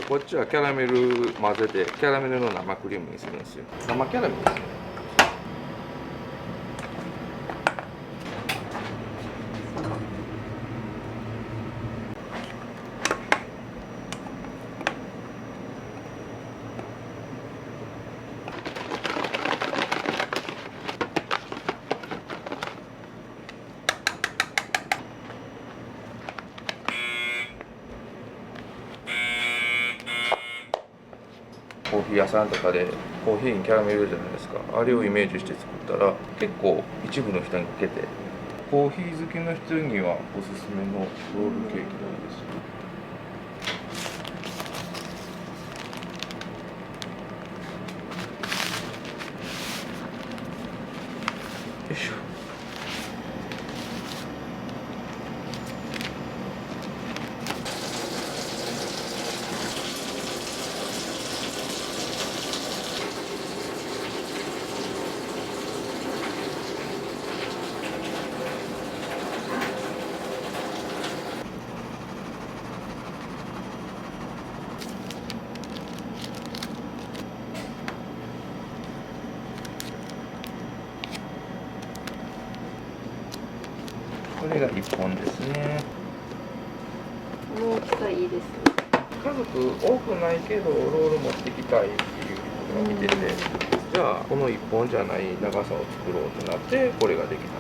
こっちはキャラメル混ぜてキャラメルの生クリームにするんですよ。生キャラメルですね。コーヒー屋さんとかでコーヒーにキャラメルじゃないですか。あれをイメージして作ったら結構一部の人にかけて、コーヒー好きの人にはおすすめのロールケーキなんですよ。よいしょ。これが1本ですね。この大きさいいですね。家族多くないけどロール持ってきたいっていう人が見てて、じゃあこの1本じゃない長さを作ろうとなってこれができた。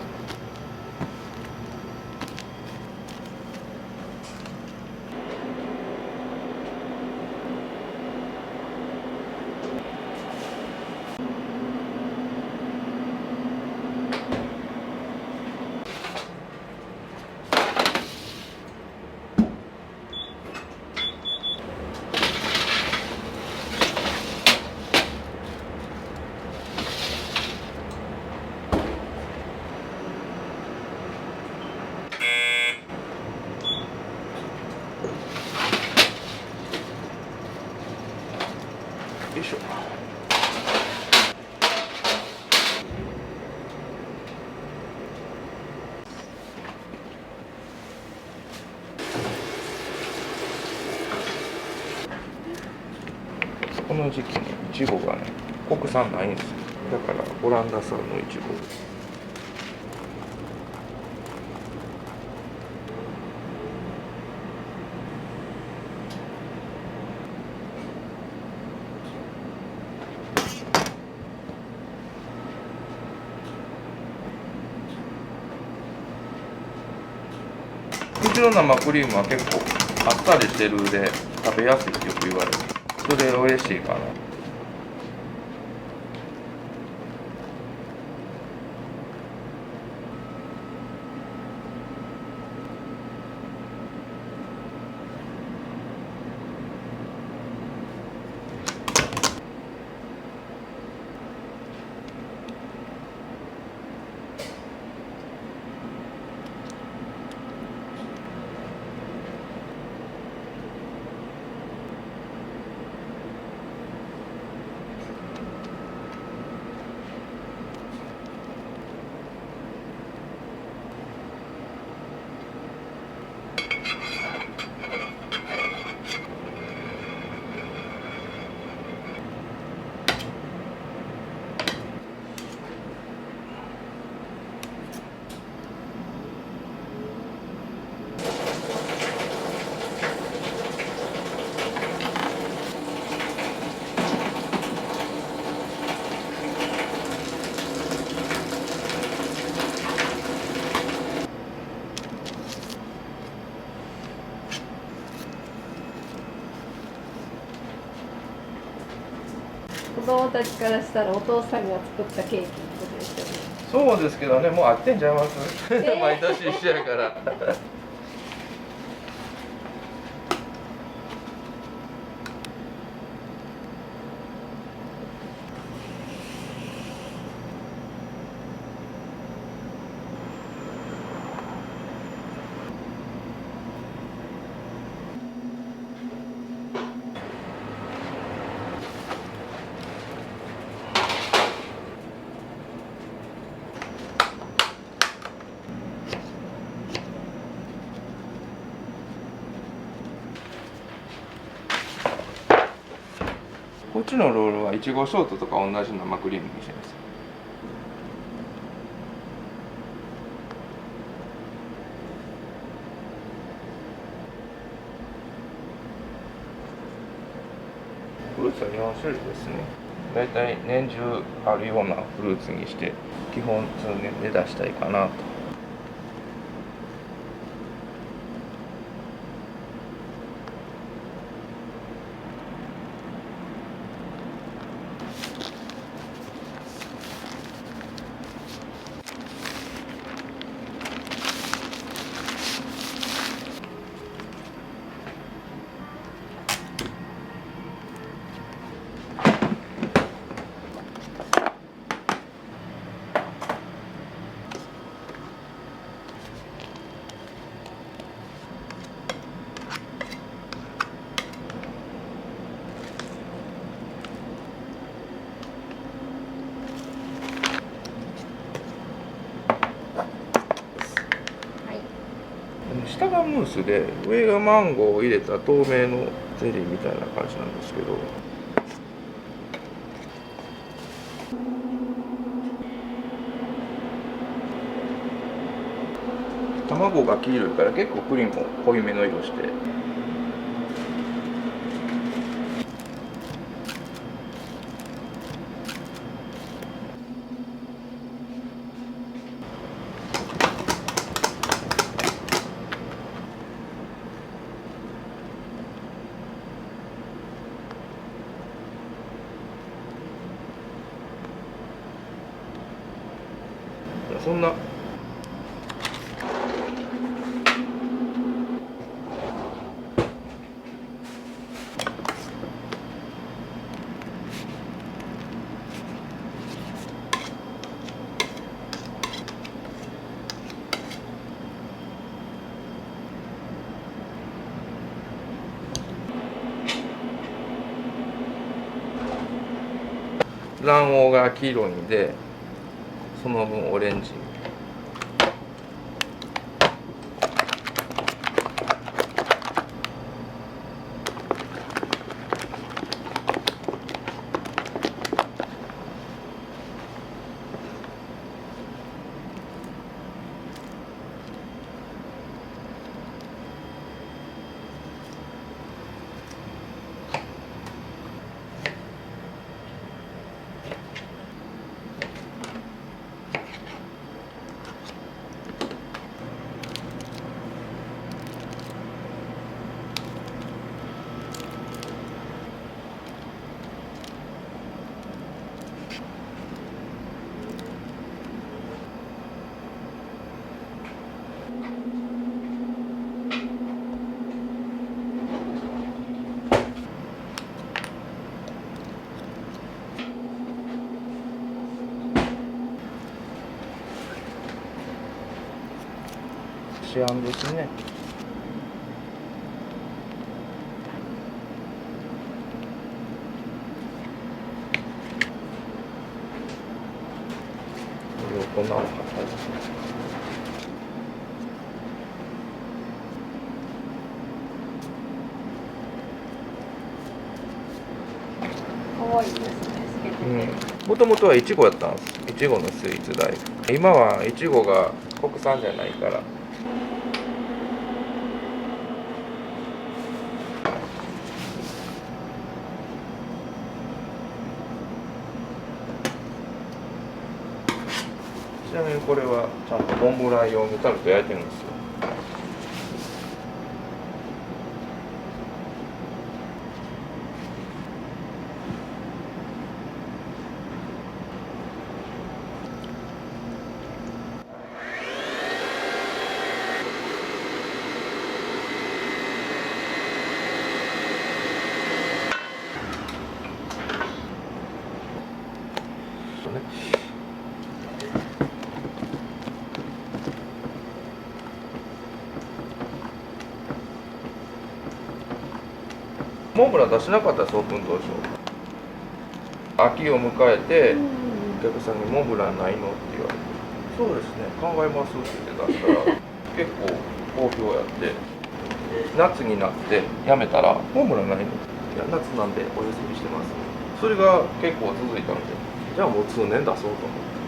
の時期ねいちごがね国産ないんですよ。だからオランダ産のいちご。うちの生クリームは結構あっさりしてるで食べやすいってよく言われる。それ嬉しいかな。子供たちからしたらお父さんが作ったケーキってことですよね。そうですけどね、もう飽きてんちゃいます、毎年一緒やからこっちのロールはいちごショートとか同じ生クリームにしてます。フルーツは4種類ですね。だいたい年中あるようなフルーツにして基本通年で出したいかなと。下がムースで上がマンゴーを入れた透明のゼリーみたいな感じなんですけど、卵が黄色いから結構クリームも濃いめの色して。そんな卵黄が黄色いんでその分オレンジ。シアンですね。こんなの買ったですね。可愛いですね、透けてて。もともとはいちごやったんです。いちごのスイーツ大福。今はいちごが国産じゃないから。ちなみにこれはちゃんとモンブラン用にタルト焼いてるんですよ。モンブラン出してなかったです、オープン当初。秋を迎えて、お客さんにモンブランないのって言われて、そうですね、考えますって言って出したら、結構好評やって、夏になって辞めたら、モンブランないの？いや、夏なんでお休みしてます。それが結構続いたんで、じゃあもう通年出そうと思って。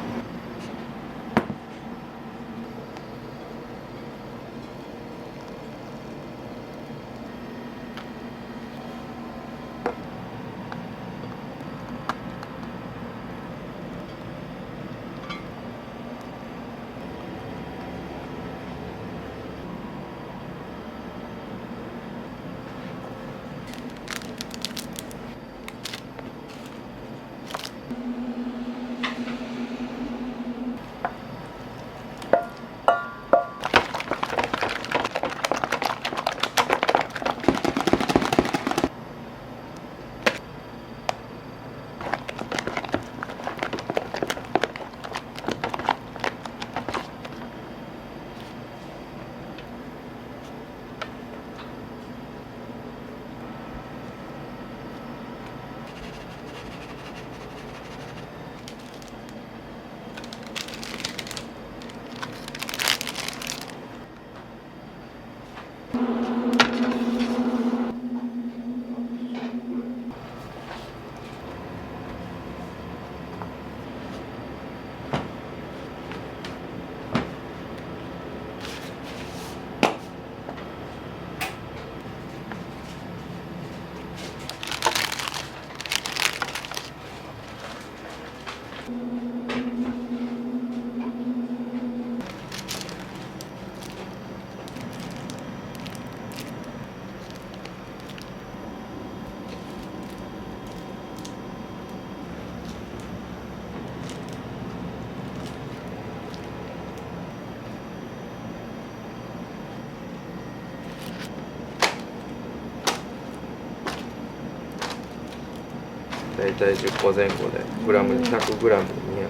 大体10個前後でグラム100グラム280円。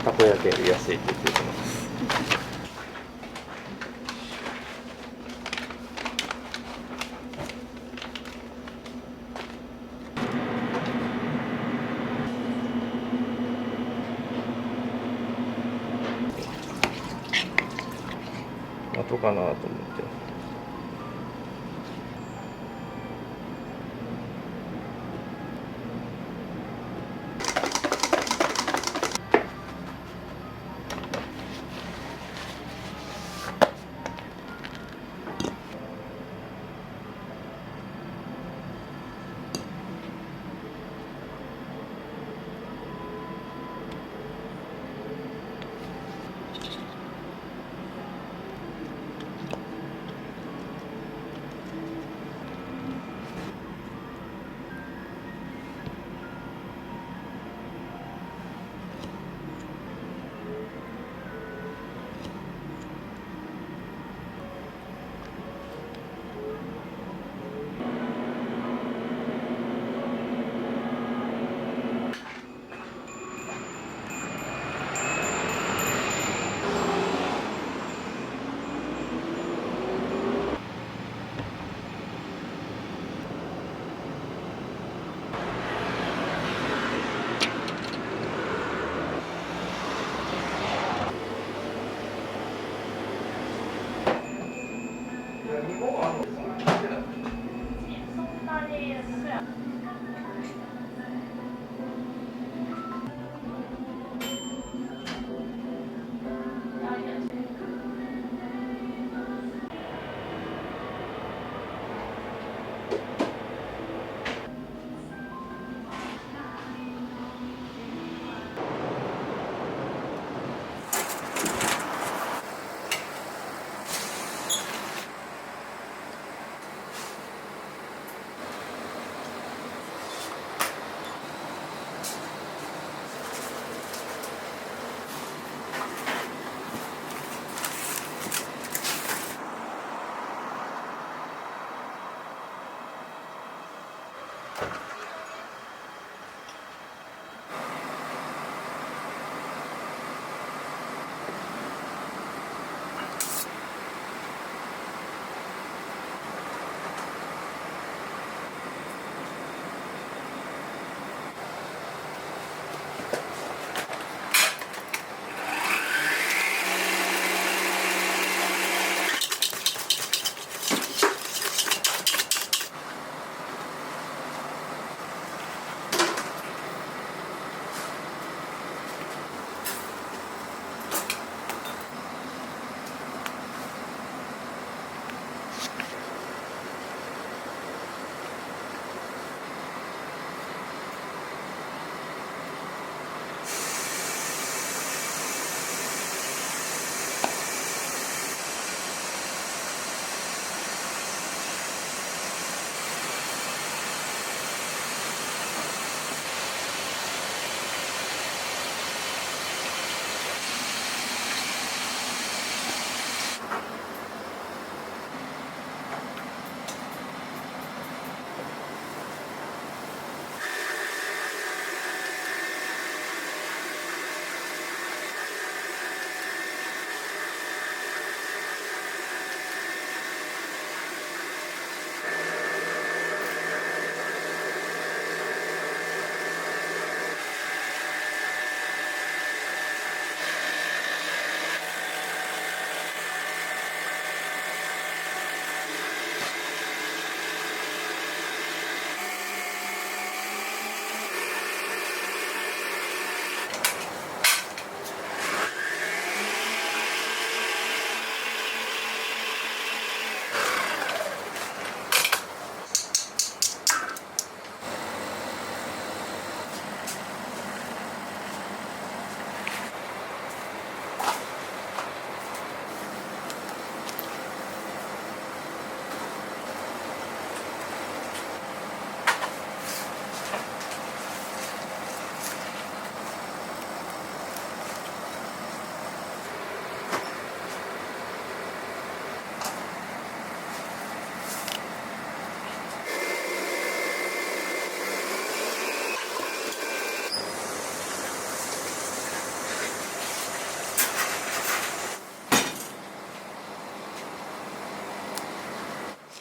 たこ焼きより安いって言ってます。後かなと思って。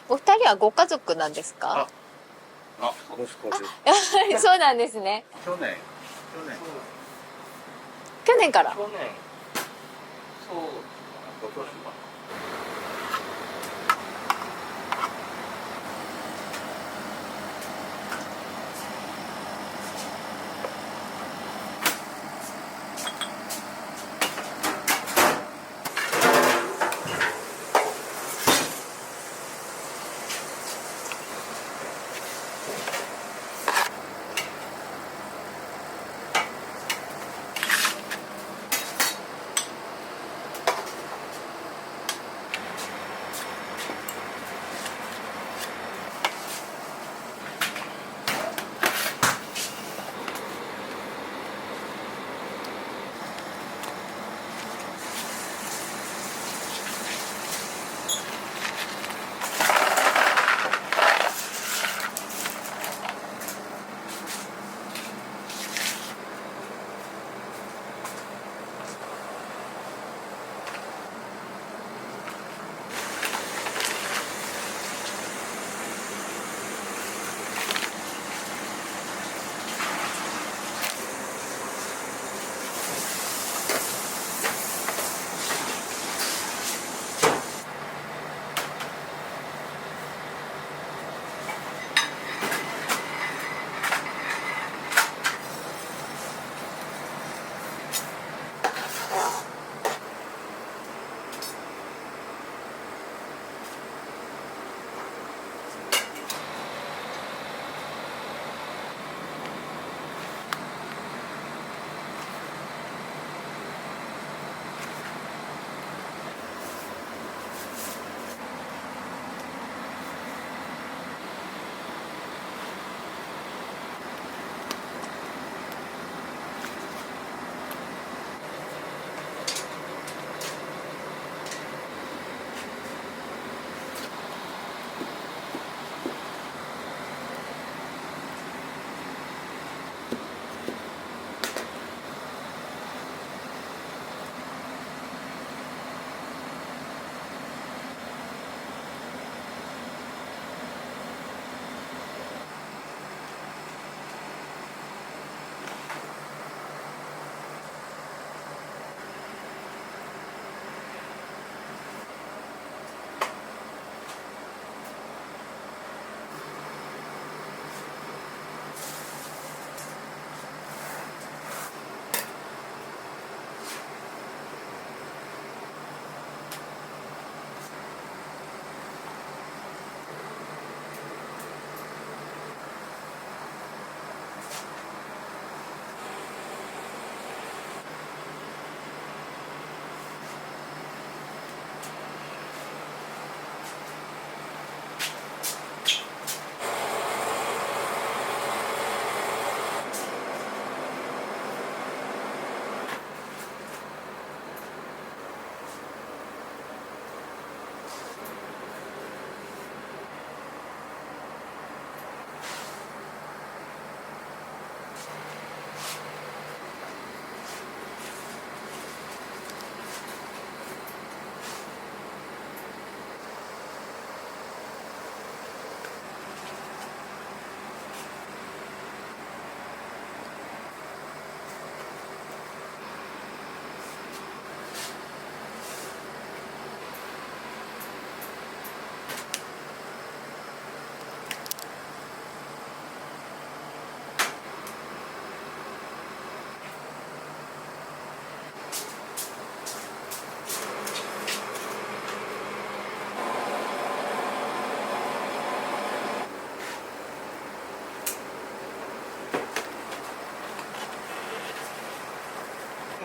お二人はご家族なんですか？息子です。やはりそうなんですね。去年から。そう、今年は。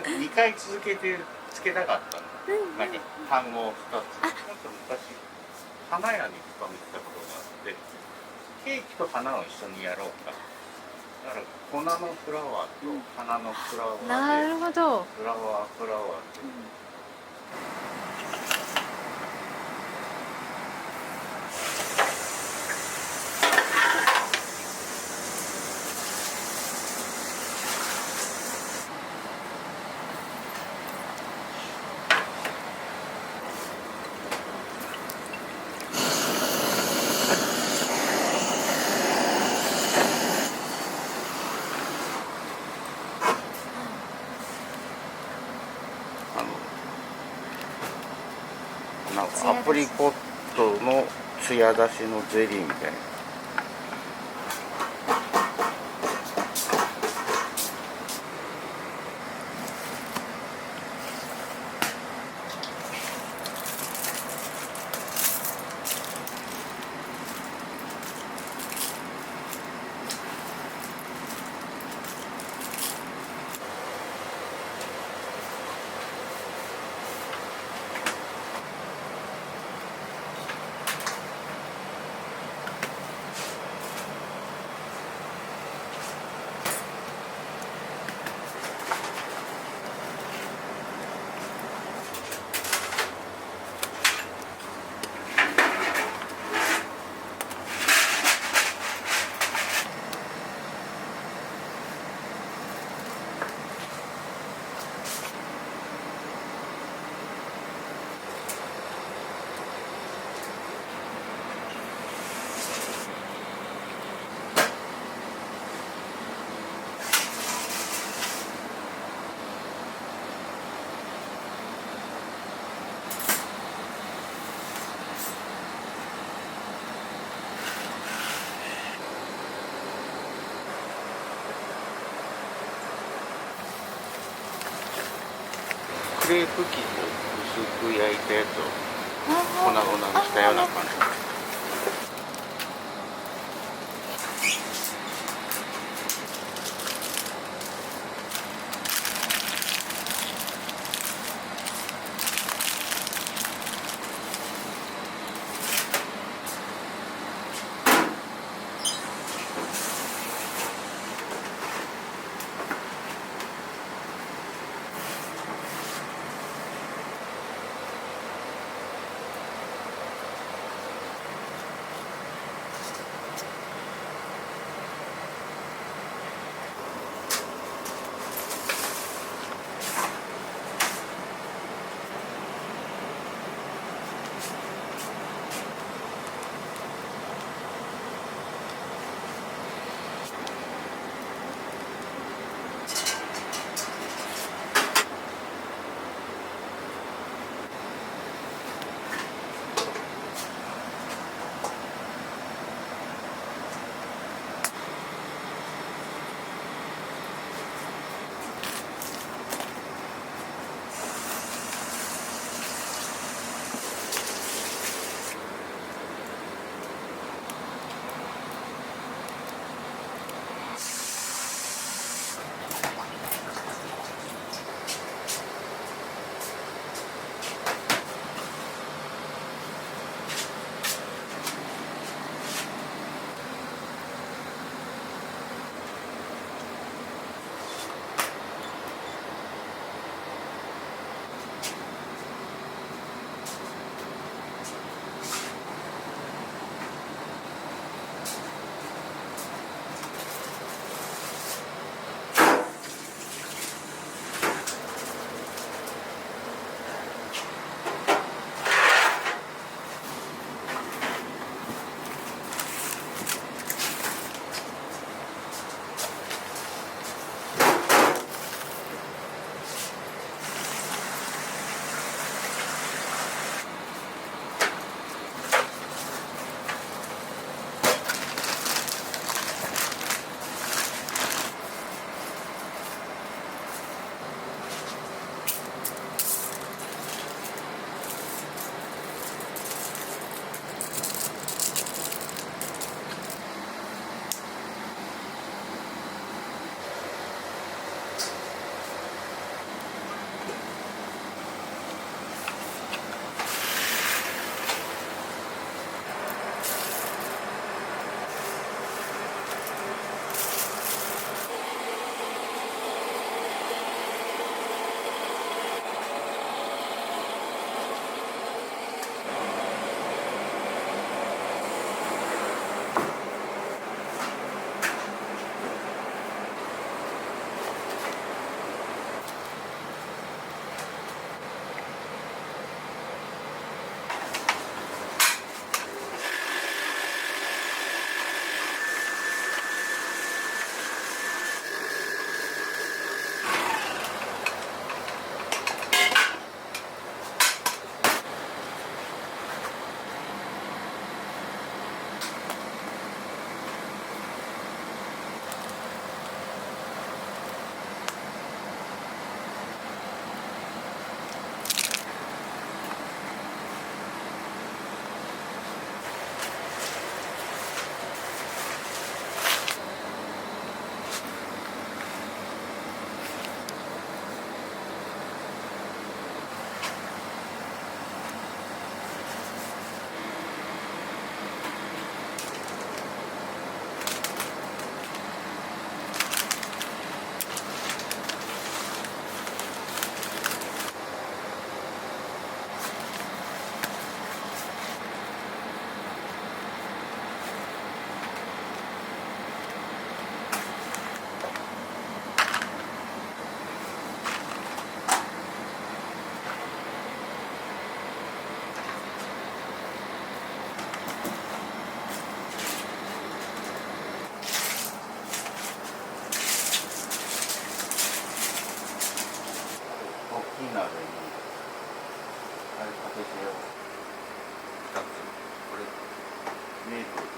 2回続けてつけたかったの、何単語を2つ。なんか昔花屋に勤めてたことがあって、ケーキと花を一緒にやろうか。だから粉のフラワーと花のフラワーで、なるほど。フラワーフラワーで。アプリコットのつや出しのゼリーみたいな。クレープ生地を薄く焼いたやつを粉々にしたような感じ。メープルと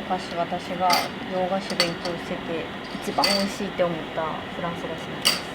昔私が洋菓子勉強してて一番美味しいって思ったフランス菓子なんです。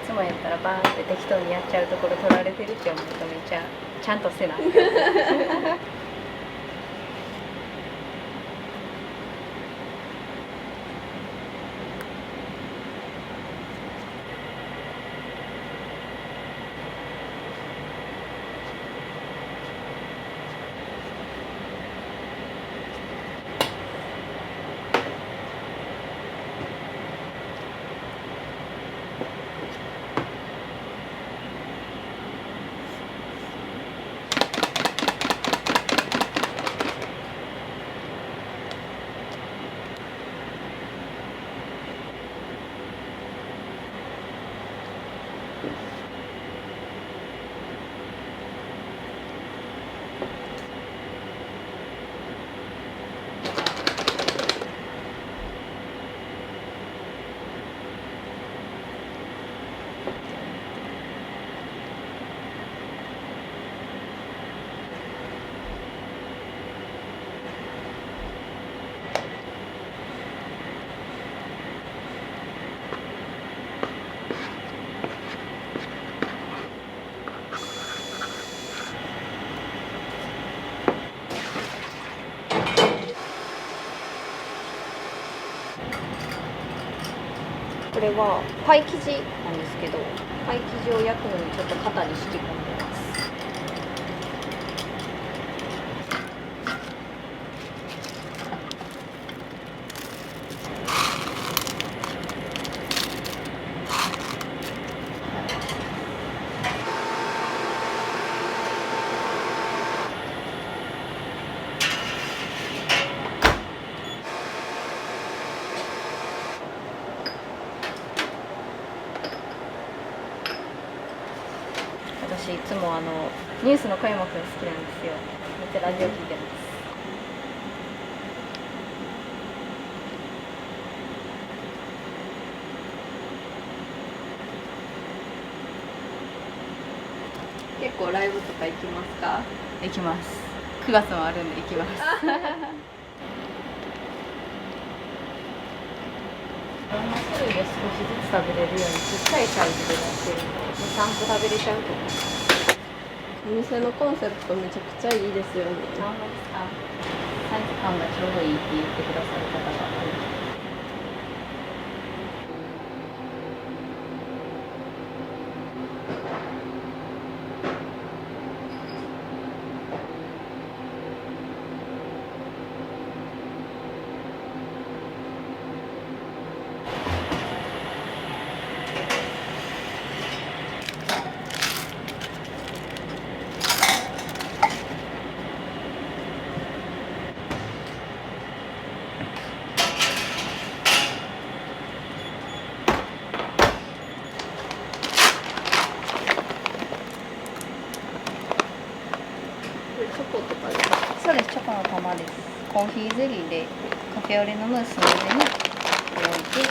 いつもやったらバーンって適当にやっちゃうところ取られてるって思うとめっちゃちゃんとせなこれはパイ生地なんですけど、パイ生地を焼くのにちょっと型に敷き込んでます。私いつもニュースの小山くん好きなんですよ。めっちゃラジオ聞いてます。結構ライブとか行きますか？行きます。9月もあるんで行きます。いろんな種類で少しずつ食べれるようにちっちゃいサイズで出してるんで、3個食べれちゃうと思います。お店のコンセプトめちゃくちゃいいですよね。あ、ほんまですか。サイズ感がちょうどいいって言ってくださる方が多い。そうです、チョコの玉です。コーヒーゼリーでカフェオレのムースの上に置いて、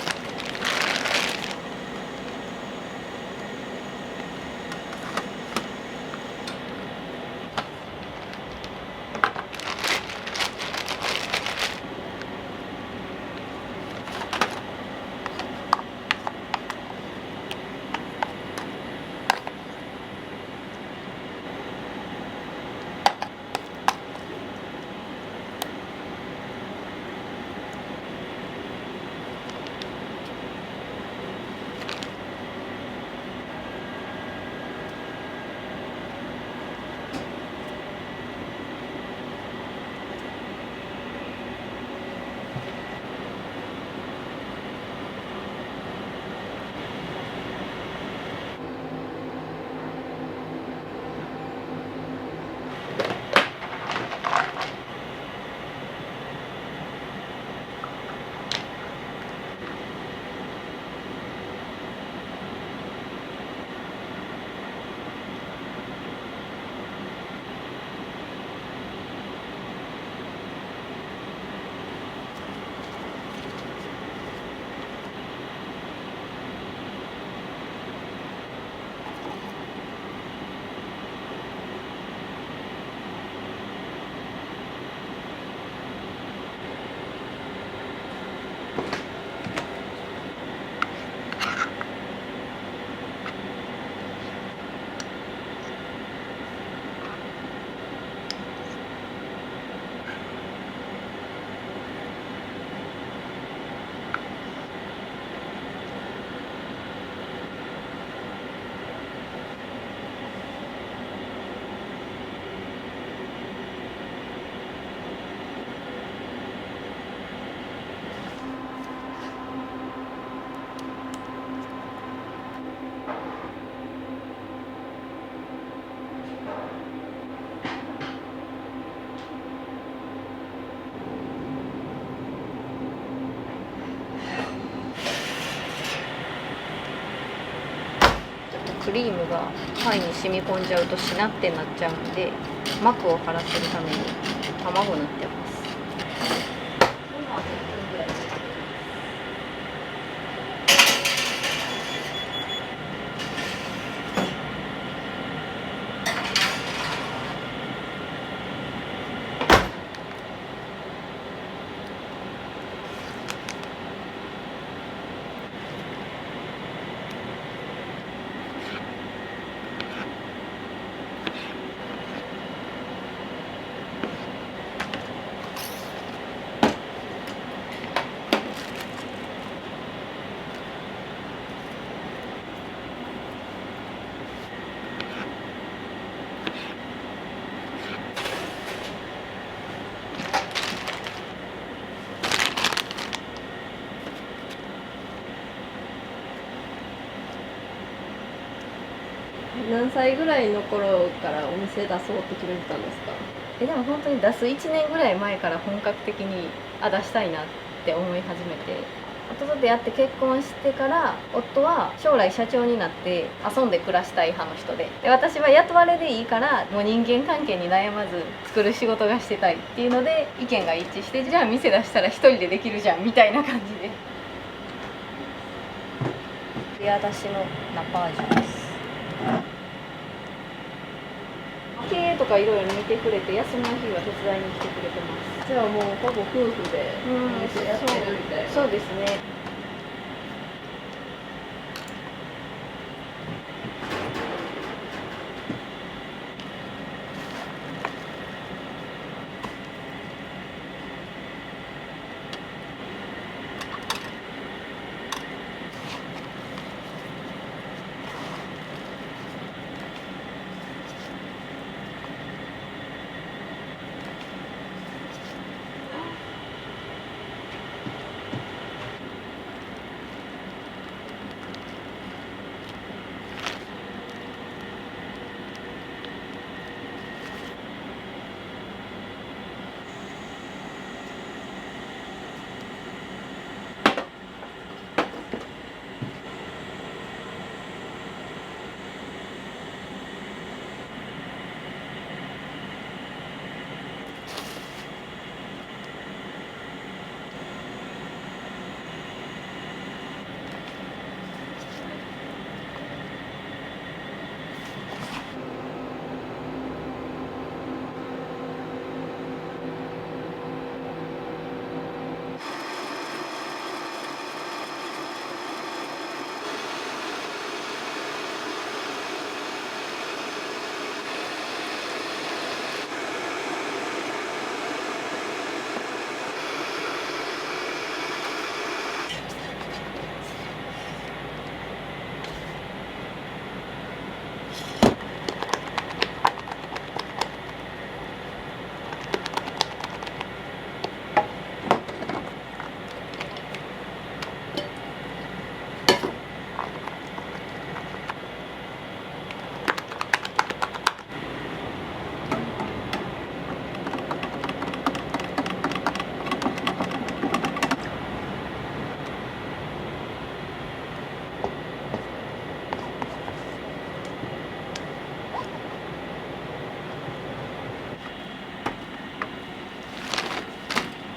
クリームがパイに染み込んじゃうとしなってなっちゃうんで、膜を張らせるために卵塗ってます。何歳ぐらいの頃からお店出そうって決めてたんですか？でも本当に出す1年ぐらい前から本格的に出したいなって思い始めて、夫と出会って結婚してから、夫は将来社長になって遊んで暮らしたい派の人で、私は雇われでいいからもう人間関係に悩まず作る仕事がしてたいっていうので意見が一致して、じゃあ店出したら一人でできるじゃんみたいな感じで。レア出しのナパージュです。経営とかいろいろ見てくれて、休みの日は手伝いに来てくれてます。じゃあもうほぼ夫婦でお店やってるみたいな。そうですね。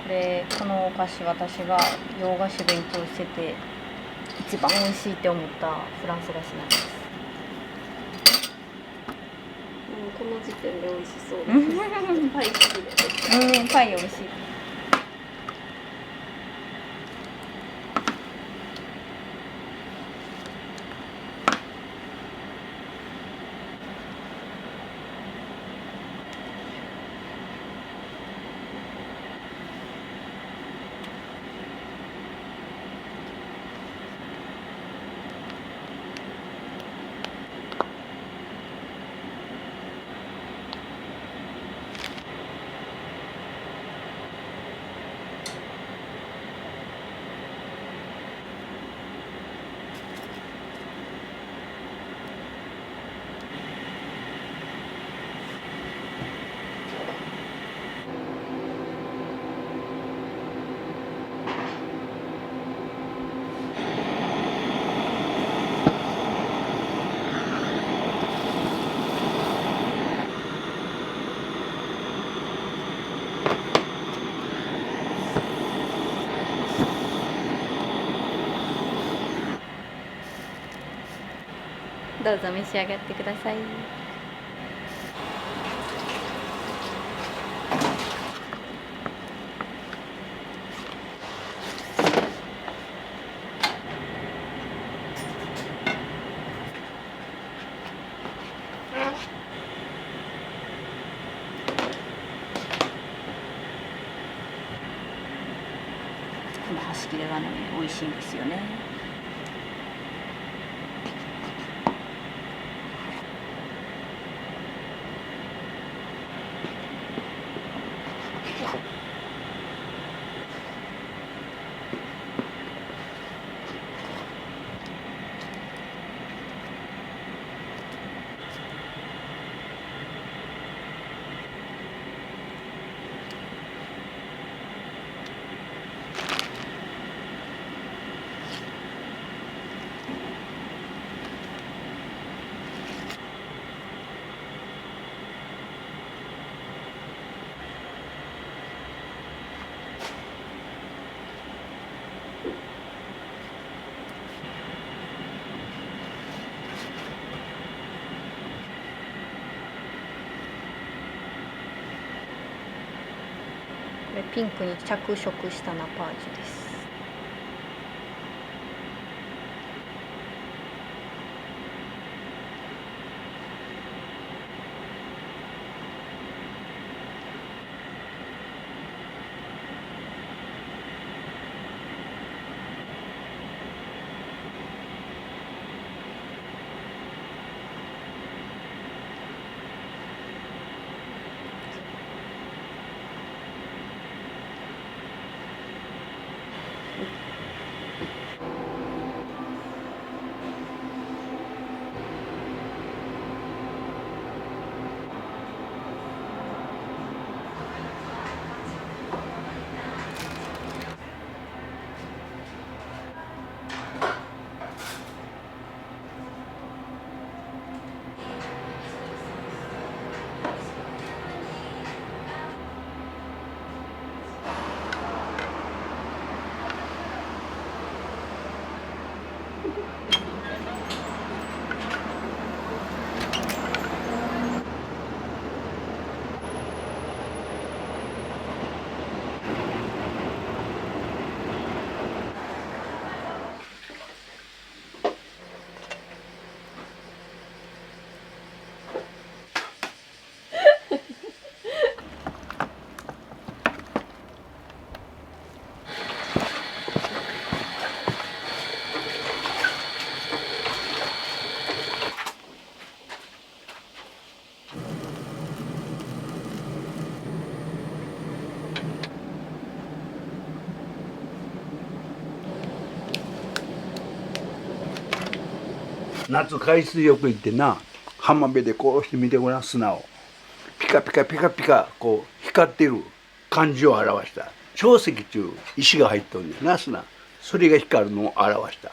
でこのお菓子、私が洋菓子勉強してて一番美味しいって思ったフランス菓子なんです。この時点で美味しそうです。パイ好きで。パイ美味しい。どうぞ召し上がってください。この端切れがね美味しいんですよね。これピンクに着色したナパージュです。夏海水浴行ってな、浜辺でこうして見てごらん、砂をピカピカピカピカこう光ってる感じを表した長石っていう石が入っとんねんな、砂。それが光るのを表した。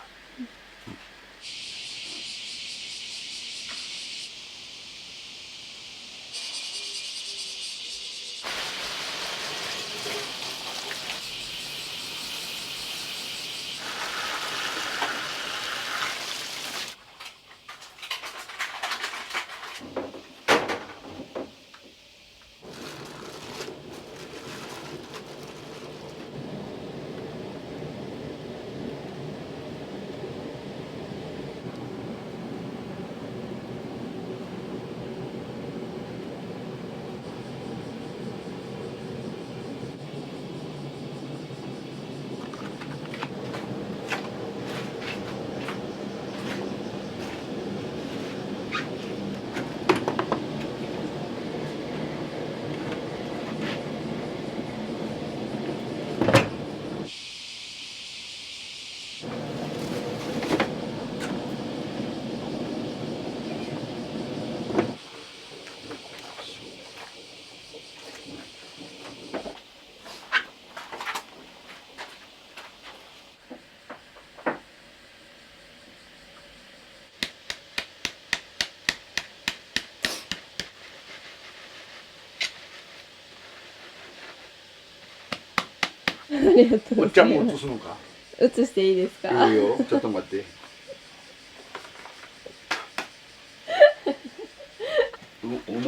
ありがとうごおっちゃんもざいます。映すのか。映していいですか。いいよ、ちょっと待って。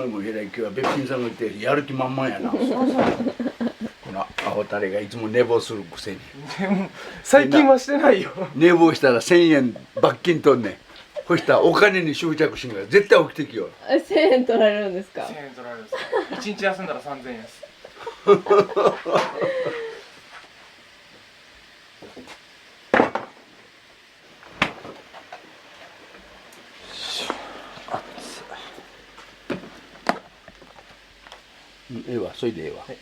ごいもうえらい今日はべっぴんさんがいてやる気満々やな。このアホタレがいつも寝坊するくせに。でも最近はしてないよ。寝坊したら1000円罰金取んねん。そしたらお金に執着しんから絶対起きてきよ。1000円取られるんですか。1000円取られるんですか。1日休んだら3000円です。ええわ、それでええわ。はい、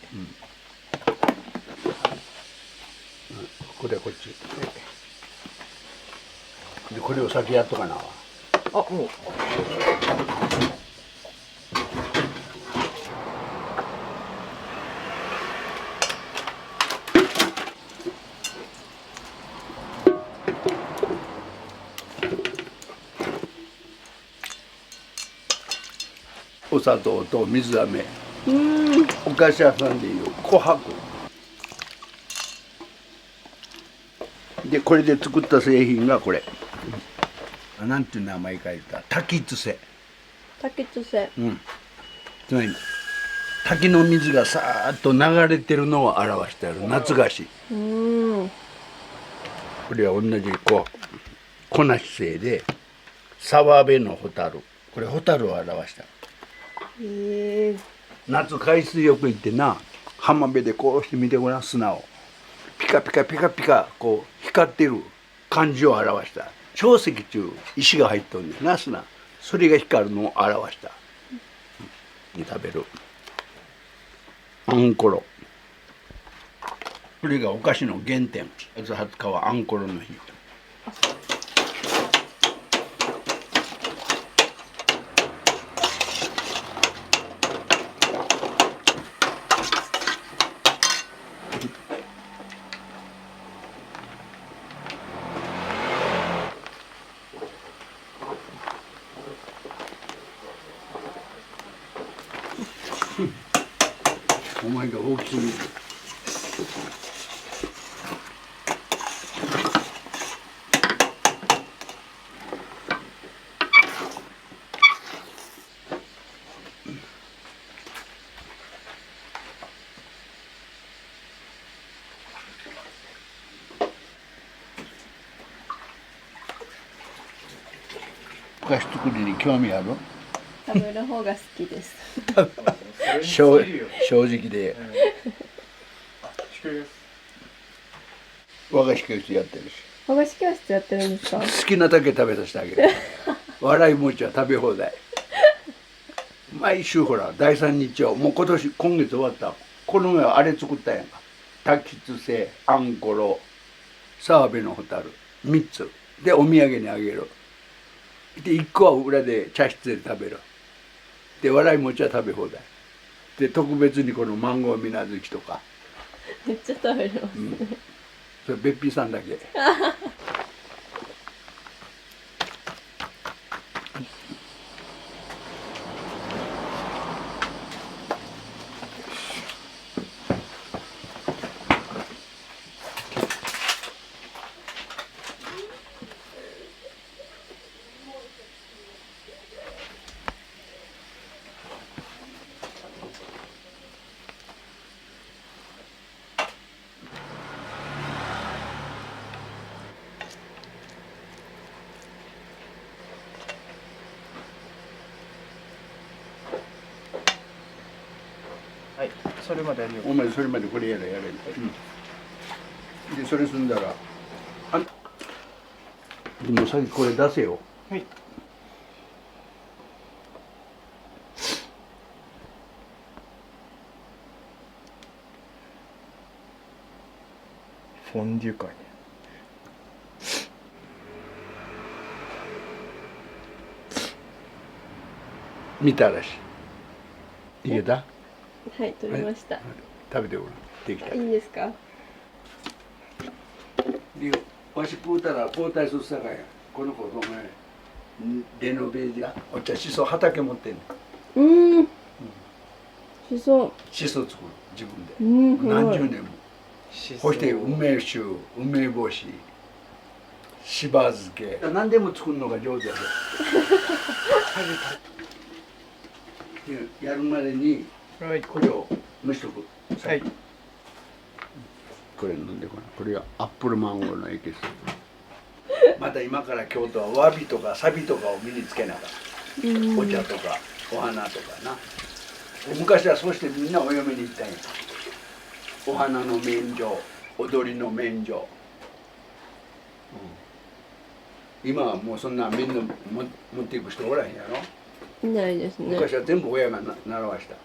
これはこっち。で、これを先やっとかなわ。あ、もう。お砂糖と水飴。お菓子屋さんでいう琥珀で、これで作った製品がこれ、なんていう名前書いた滝つせ。滝つせ。つまり滝の水がさーっと流れてるのを表してある夏菓子。これは同じこう粉姿勢で沢辺の蛍、これ蛍を表した。夏海水浴行ってな、浜辺でこうして見てごらん、砂をピカピカピカピカこう光ってる感じを表した。長石中石が入っとんねんな、砂。それが光るのを表した。に食べるあんころ、これがお菓子の原点。8月20日はあんころの日。お前が大きすぎる。お菓子作りに興味ある？食べる方が好きです。正直で。和菓子教室やってるし。和菓子教室やってるんですか？好きなだけ食べさせてあげる。笑い餅は食べ放題。毎週ほら第3日曜、もう今月終わった。この前はあれ作ったやんか。滝つせ、あんころ、澤部の蛍、3つでお土産にあげる。で1個は裏で茶室で食べる。で笑い餅は食べ放題。で特別にこのマンゴー水無月とかめっちゃ食べれますね、それべっぴんさんだけ。はい、それまでやるよ。お前それまでこれやれ。でそれ済んだら、でも先これ出せよ。はい。フォンデュかいね。見たらしい。いけた？はい、取りました。食べてごらん。できた。いいんですか？わし食うたら交代するさかい。この子とお前レノベージがお茶しそ畑持ってんの。しそ。しそ作る自分で。何十年も。そして梅酒、梅干し、しば漬け。何でも作るのが上手やで。やるまでにこれを蒸しとく。はい。これ飲んでこな。これはアップルマンゴーのエキス。また今から京都はわびとかさびとかを身につけながら、お茶とかお花とかな。昔はそうしてみんなお嫁に行ったんや。お花の免状、踊りの免状。今はもうそんなみんな持っていく人おらへんやろ。いないですね。昔は全部親が習わした。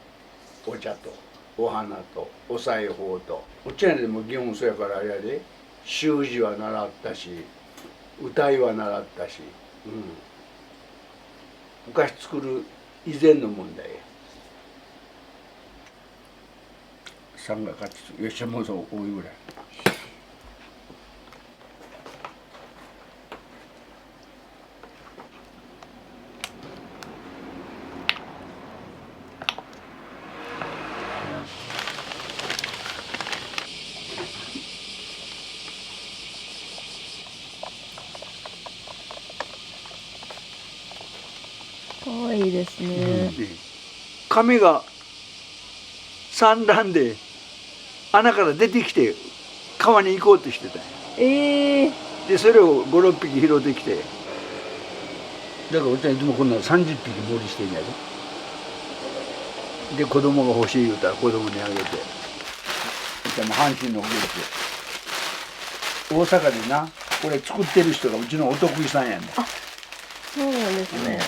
お茶とお花とお裁縫と。お茶屋でも基本そうやからあれやで、習字は習ったし、歌いは習ったし、昔作る以前の問題や。三が勝つよっしゃもうそう多いぐらい。かわいいですね。亀が産卵で穴から出てきて川に行こうとしてたんや。でそれを5、6匹拾ってきて、だからお茶いつもこんな30匹盛りしてんやで。で子供が欲しい言うたら子供にあげて、お茶も阪神の方で大阪でなこれ作ってる人がうちのお得意さんやねん。そうなんですね。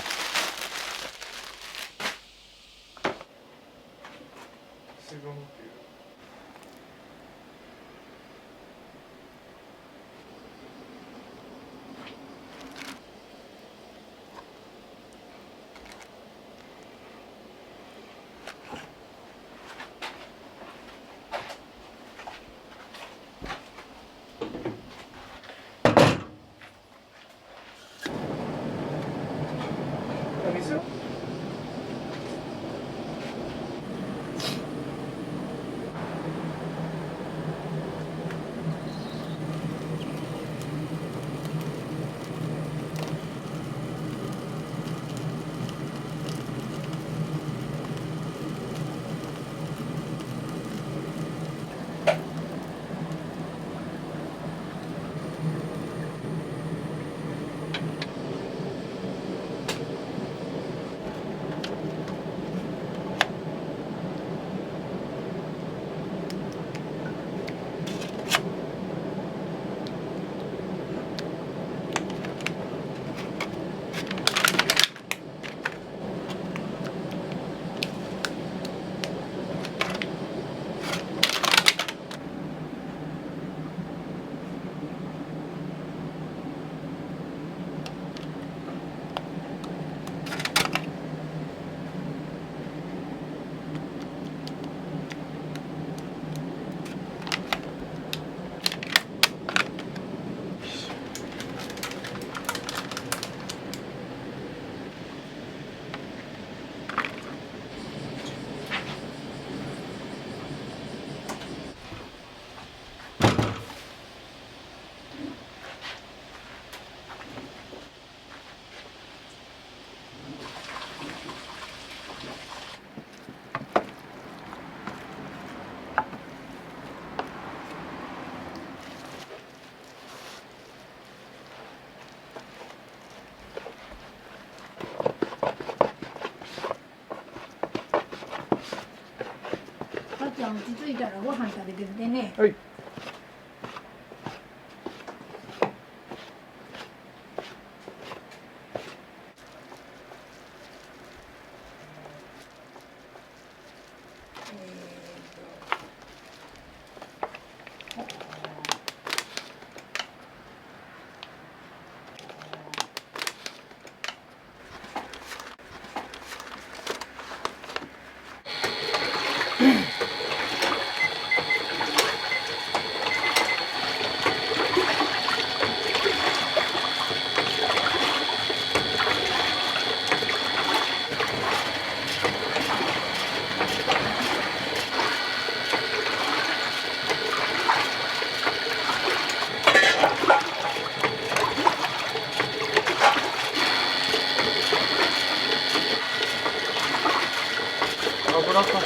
落ち着いたらご飯食べてみてね。はい。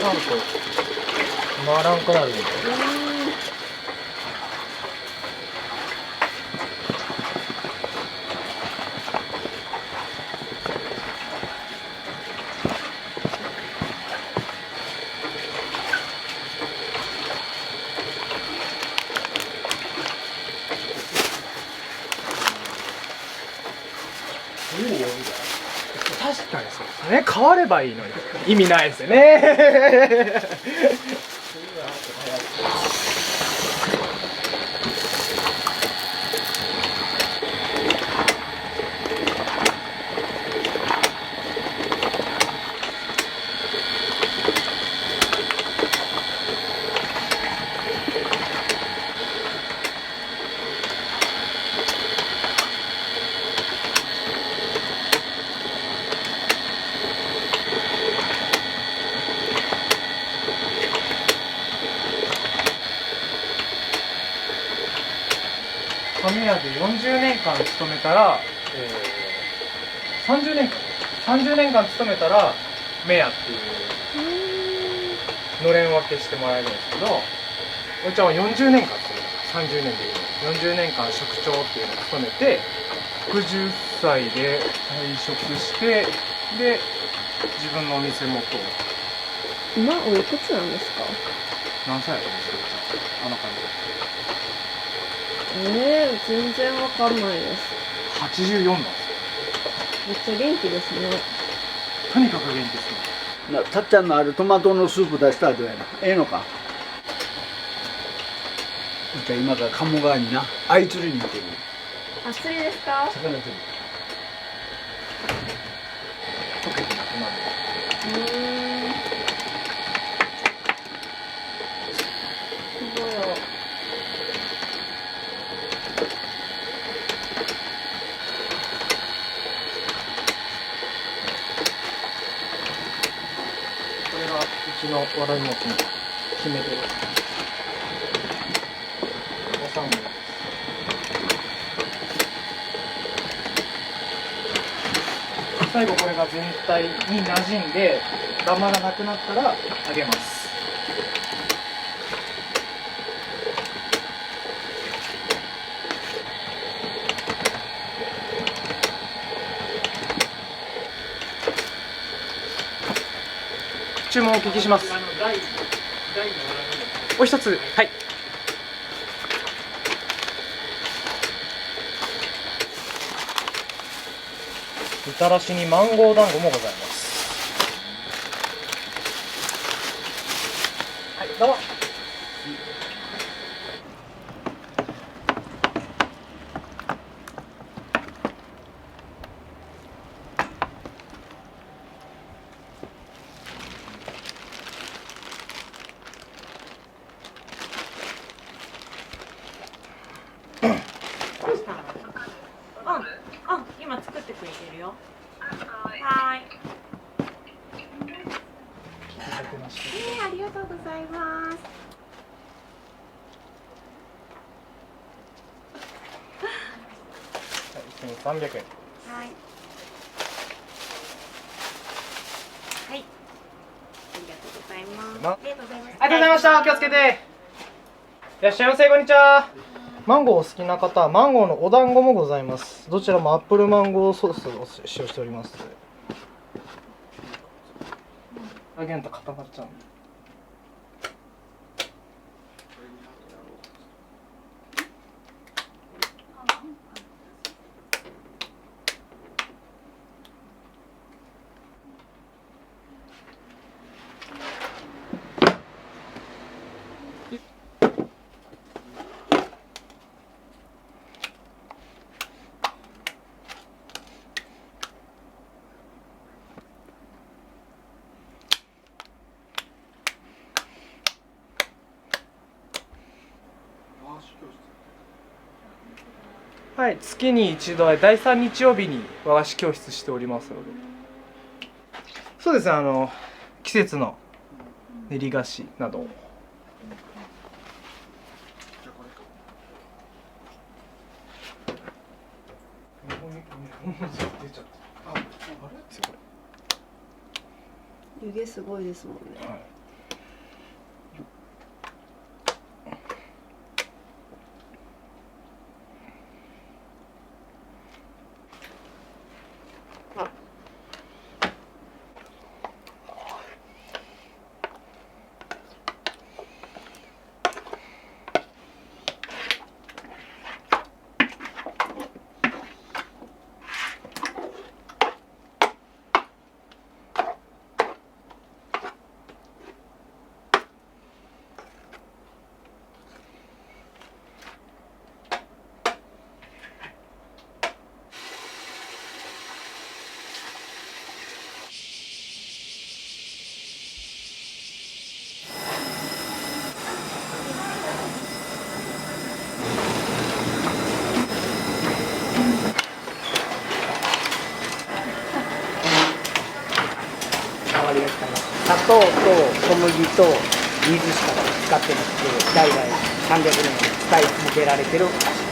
さんと回らんくなるんで。確かにそうですね。変わればいいのに意味ないですよね。亀屋で40年間勤めたら、30年間勤めたらメヤっていうのれん分けしてもらえるんですけど、おいちゃんは40年間勤めた、30年でいう40年間職長っていうのを務めて、60歳で退職して、で自分のお店元を。今おいくつなんですか？何歳やと思うんですか、あの感じ。全然わかんないです。84なんですよ。めっちゃ元気ですね。とにかく元気ですね。たっちゃんのあるトマトのスープ出したらどうやな。ええのか。じゃあ今から鴨川にな、相釣りに行ってる。あ、釣りですか？魚釣り。すごいよ。これがうちのわらび餅の決め手です。おさんです。最後これが全体に馴染んでダマがなくなったら揚げます。注文お聞きします。お一つ、はい。みたらしにマンゴー団子もございます。はい、どうも。今作ってくれてるよ。はーい。ありがとうございます。1300円。はい。はい。ありがとうございます。ありがとうございます。ありがとうございました。お気をつけて。いらっしゃいませ。こんにちは。マンゴーお好きな方はマンゴーのお団子もございます。どちらもアップルマンゴーソースを使用しております。揚げんと固まっちゃう。はい、月に一度第3日曜日に和菓子教室しておりますので。そうですね、季節の練り菓子など。湯気すごいですもんね。はい小麦と水しか使ってなくて、代々300年使い続けられてるお菓子です。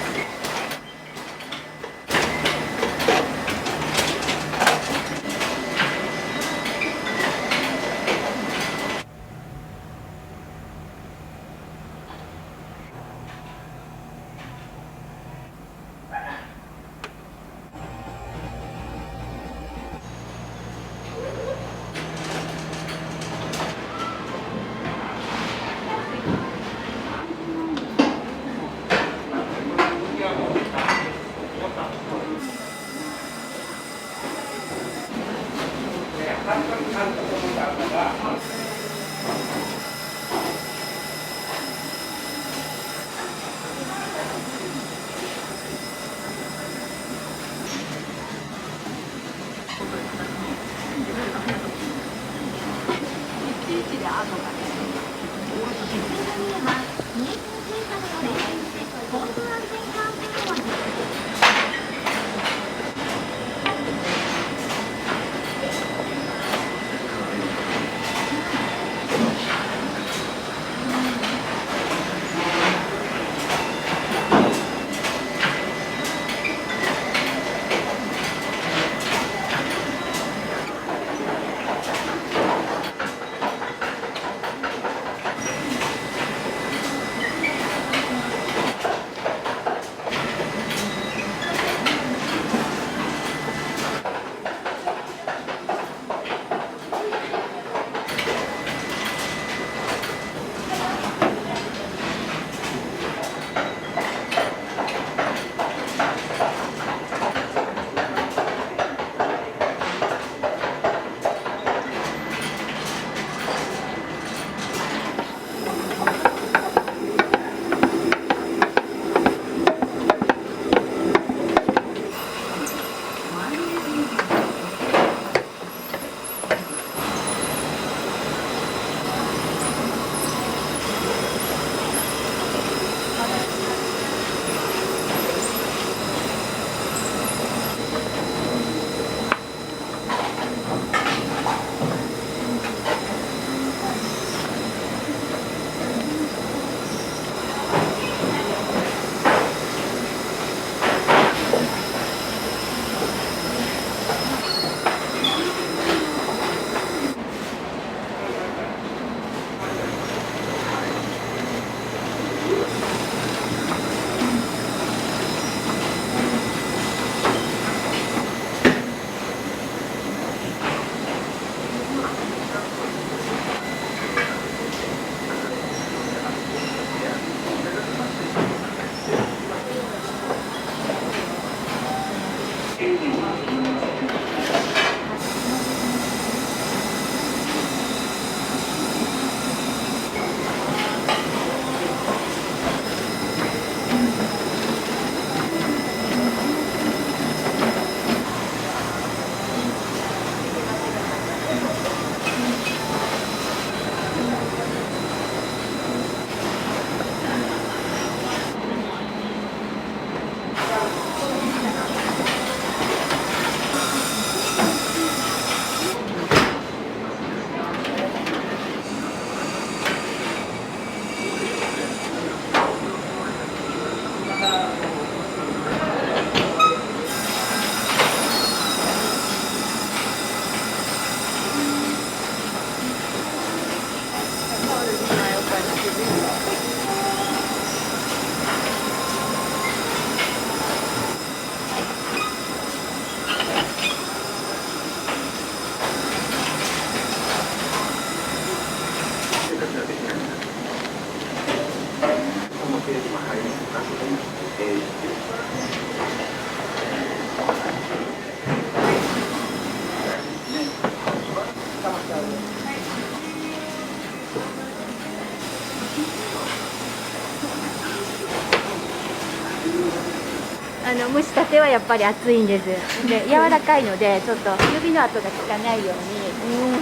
蒸したてはやっぱり熱いんです。で柔らかいのでちょっと指の跡がつかないように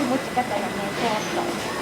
持ち方がねちょっと。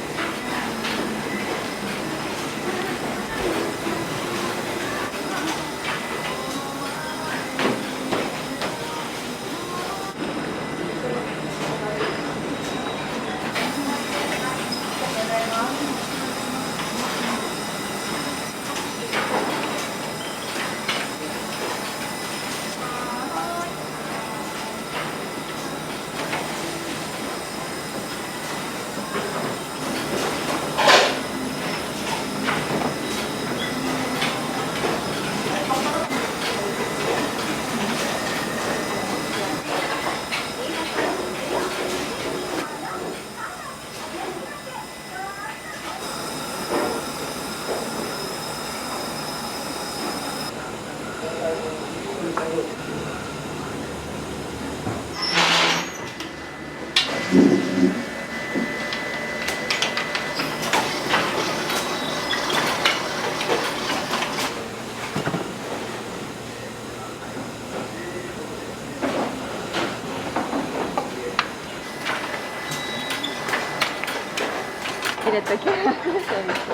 ですそうです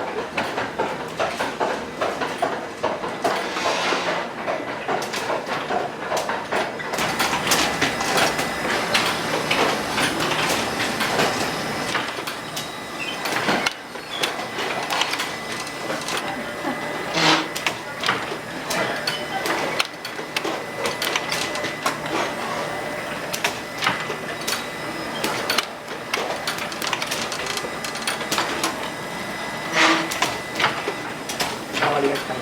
周りが来たな。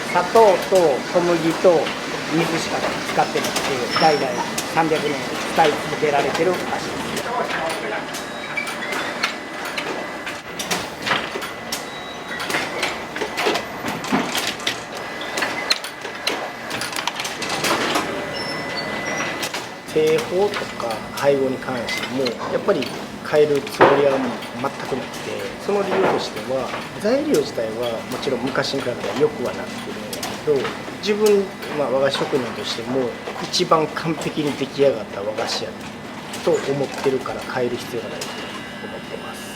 砂糖と小麦と水しか使ってなくて、代々300年使い続けられてるお菓子です。製法とか配合に関してもやっぱり変えるつもりは全くなくて、その理由としては材料自体はもちろん昔に比べたら良くはなってるんだけど、自分、和菓子職人としても一番完璧に出来上がった和菓子やと思ってるから変える必要がないと思ってます。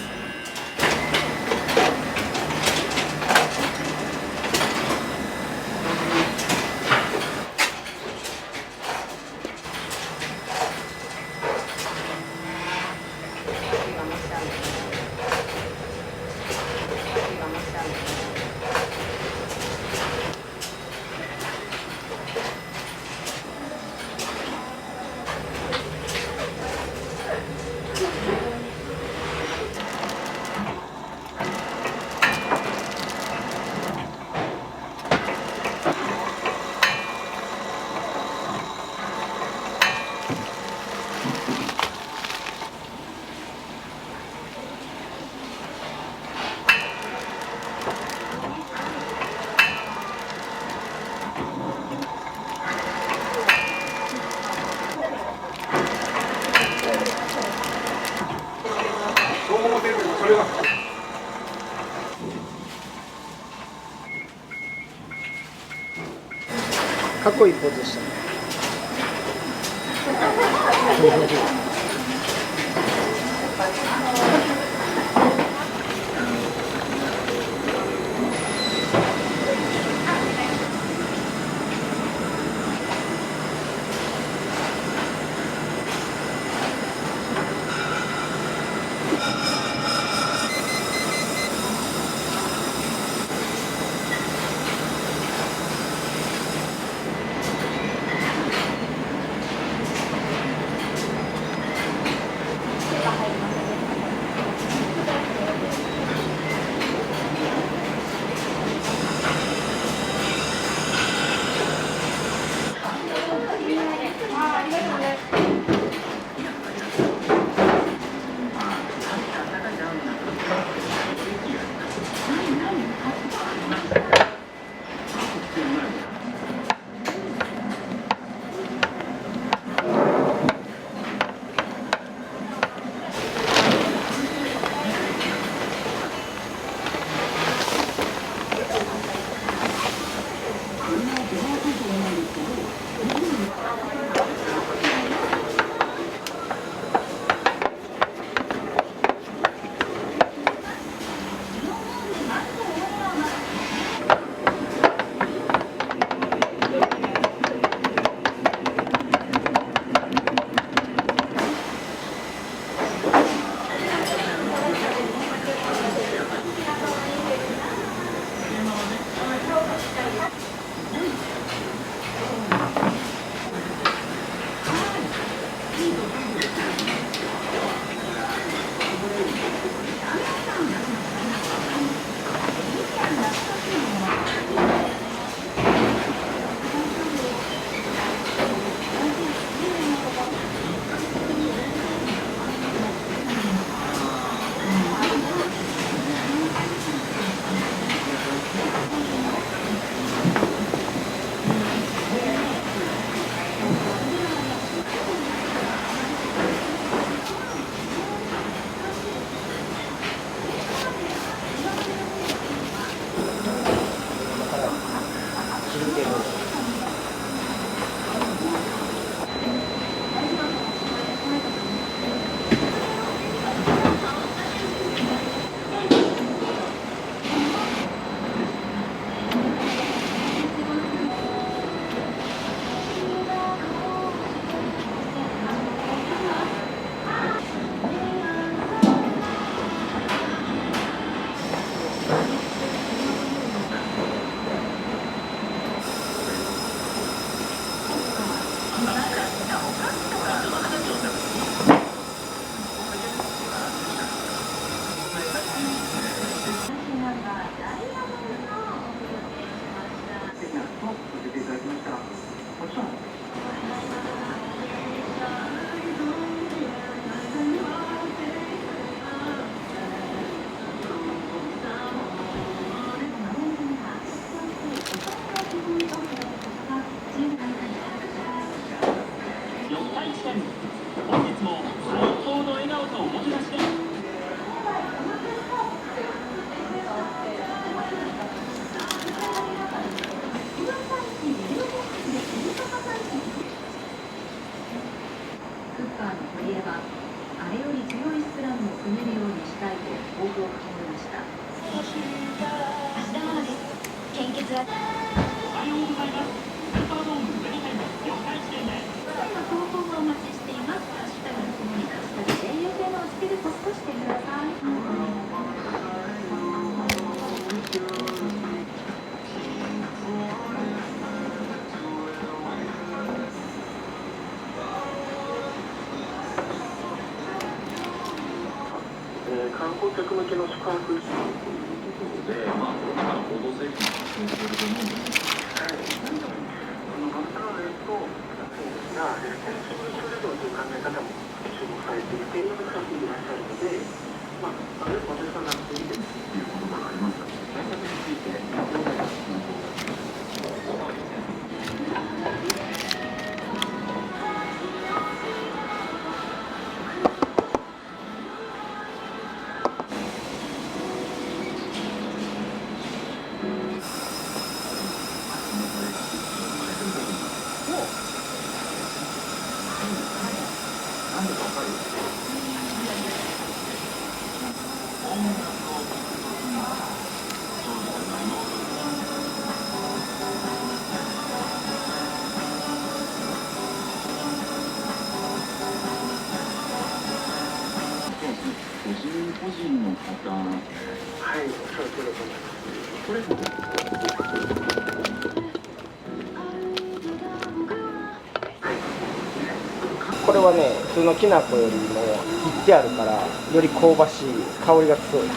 かっこいいポーズでしたね。観光客向けの宿泊施設ということで、行動制限をしていると思うんですけど、バスターレとが新規駐車場という考え方も注目されていて、いろんな方がいらっしゃるので、よくお客さんが来てみてということがありますので、対策についてどういう個人の方、はい、おっしゃる通りだと思います。これこれはね、普通のきな粉よりも切ってあるからより香ばしい香りが強い。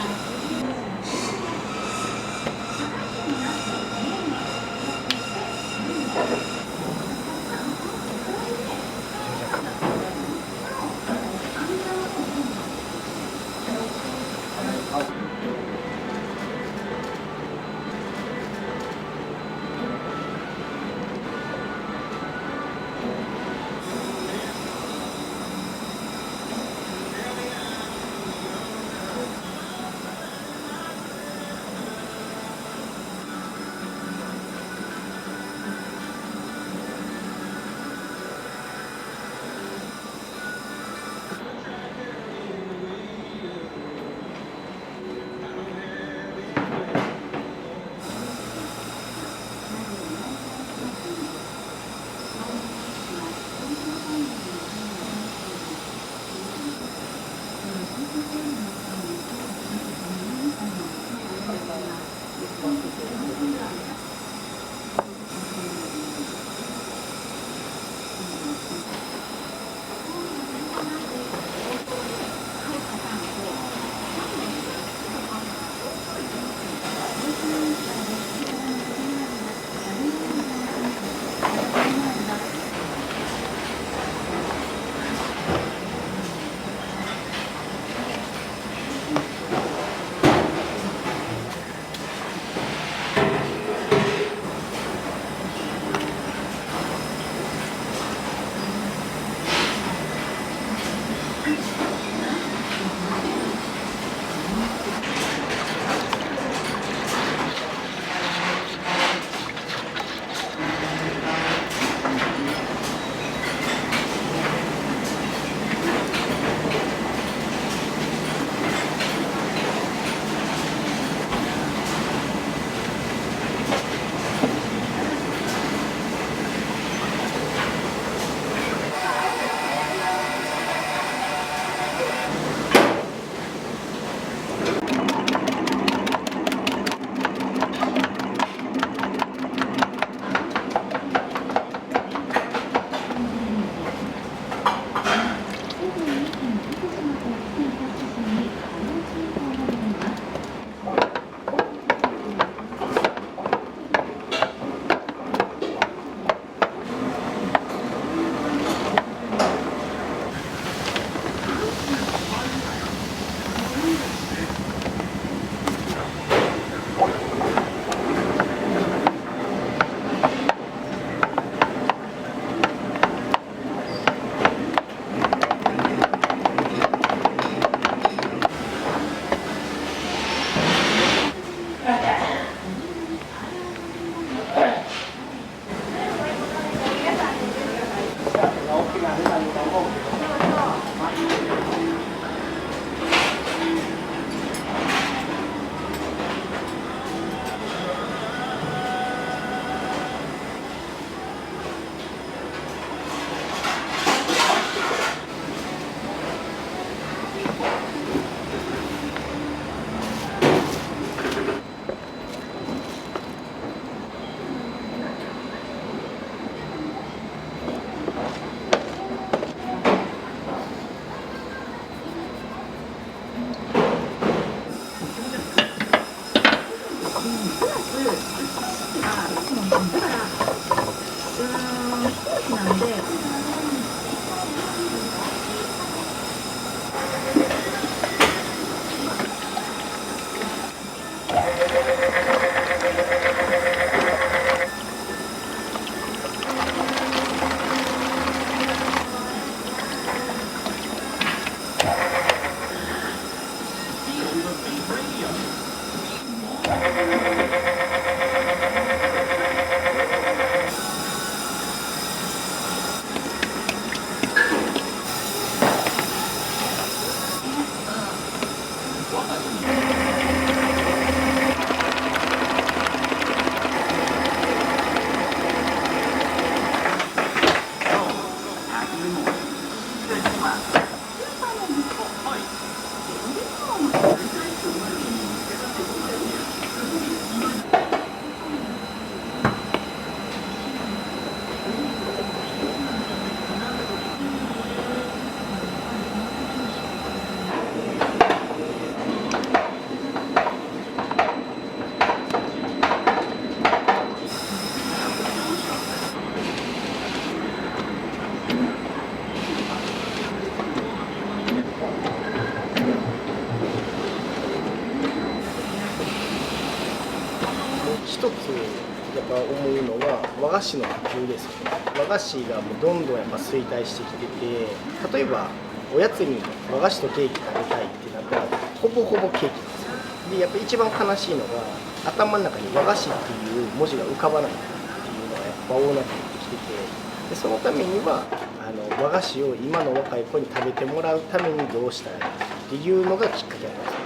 一つやっぱ思うのは和菓子の普及ですよね。和菓子がもうどんどんやっぱ衰退してきてて、例えばおやつに和菓子とケーキ食べたいってなったらほぼほぼケーキなんですよ。でやっぱ一番悲しいのが頭の中に和菓子っていう文字が浮かばないっていうのがやっぱ多なってきてて、でそのためには和菓子を今の若い子に食べてもらうためにどうしたらいいかっていうのがきっかけなんですよ。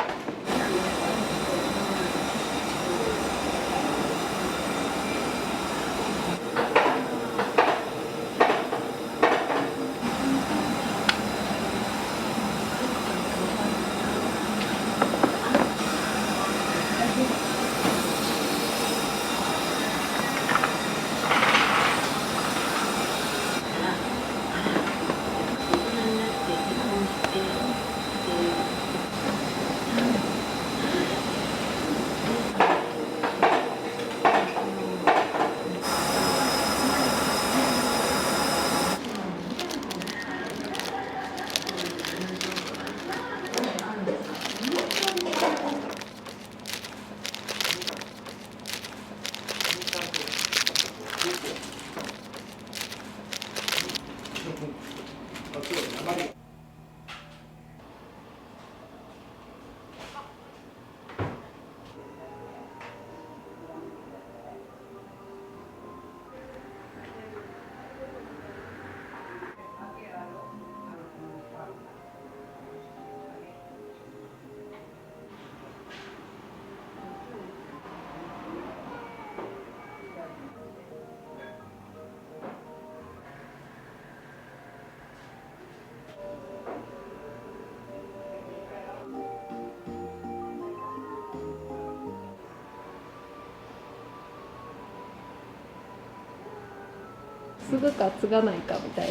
継ぐか継がないかみたい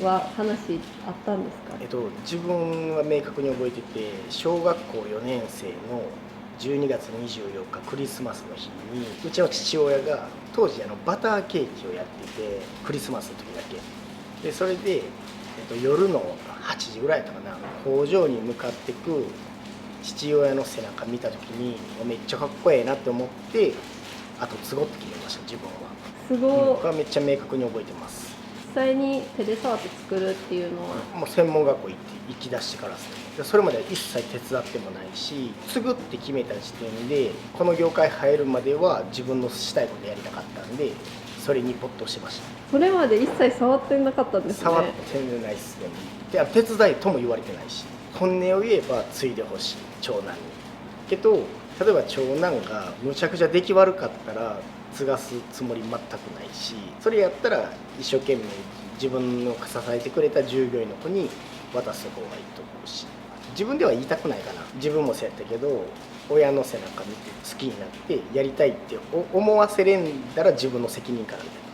なは話あったんですか？自分は明確に覚えてて、小学校4年生の12月24日クリスマスの日にうちの父親が当時バターケーキをやってて、クリスマスの時だけで、それで、夜の8時ぐらいだったかな、工場に向かってく父親の背中見た時にめっちゃかっこええなって思って、あと継ごうって決めました。自分はすごい、がめっちゃ明確に覚えてます。実際に手で触って作るっていうのはもう専門学校行き出してからですね。それまでは一切手伝ってもないし、継ぐって決めた時点でこの業界入るまでは自分のしたいことやりたかったんで、それに没頭してました。それまで一切触ってなかったんですね。触ってないですね。で手伝いとも言われてないし、本音を言えば継いでほしい長男に。けど例えば長男がむちゃくちゃ出来悪かったら継がすつもり全くないし、それやったら一生懸命自分の支えてくれた従業員の子に渡す方がいいと思うし、自分では言いたくないかな。自分もそうやったけど、親の背中見て好きになってやりたいって思わせれんだら自分の責任からみたいな。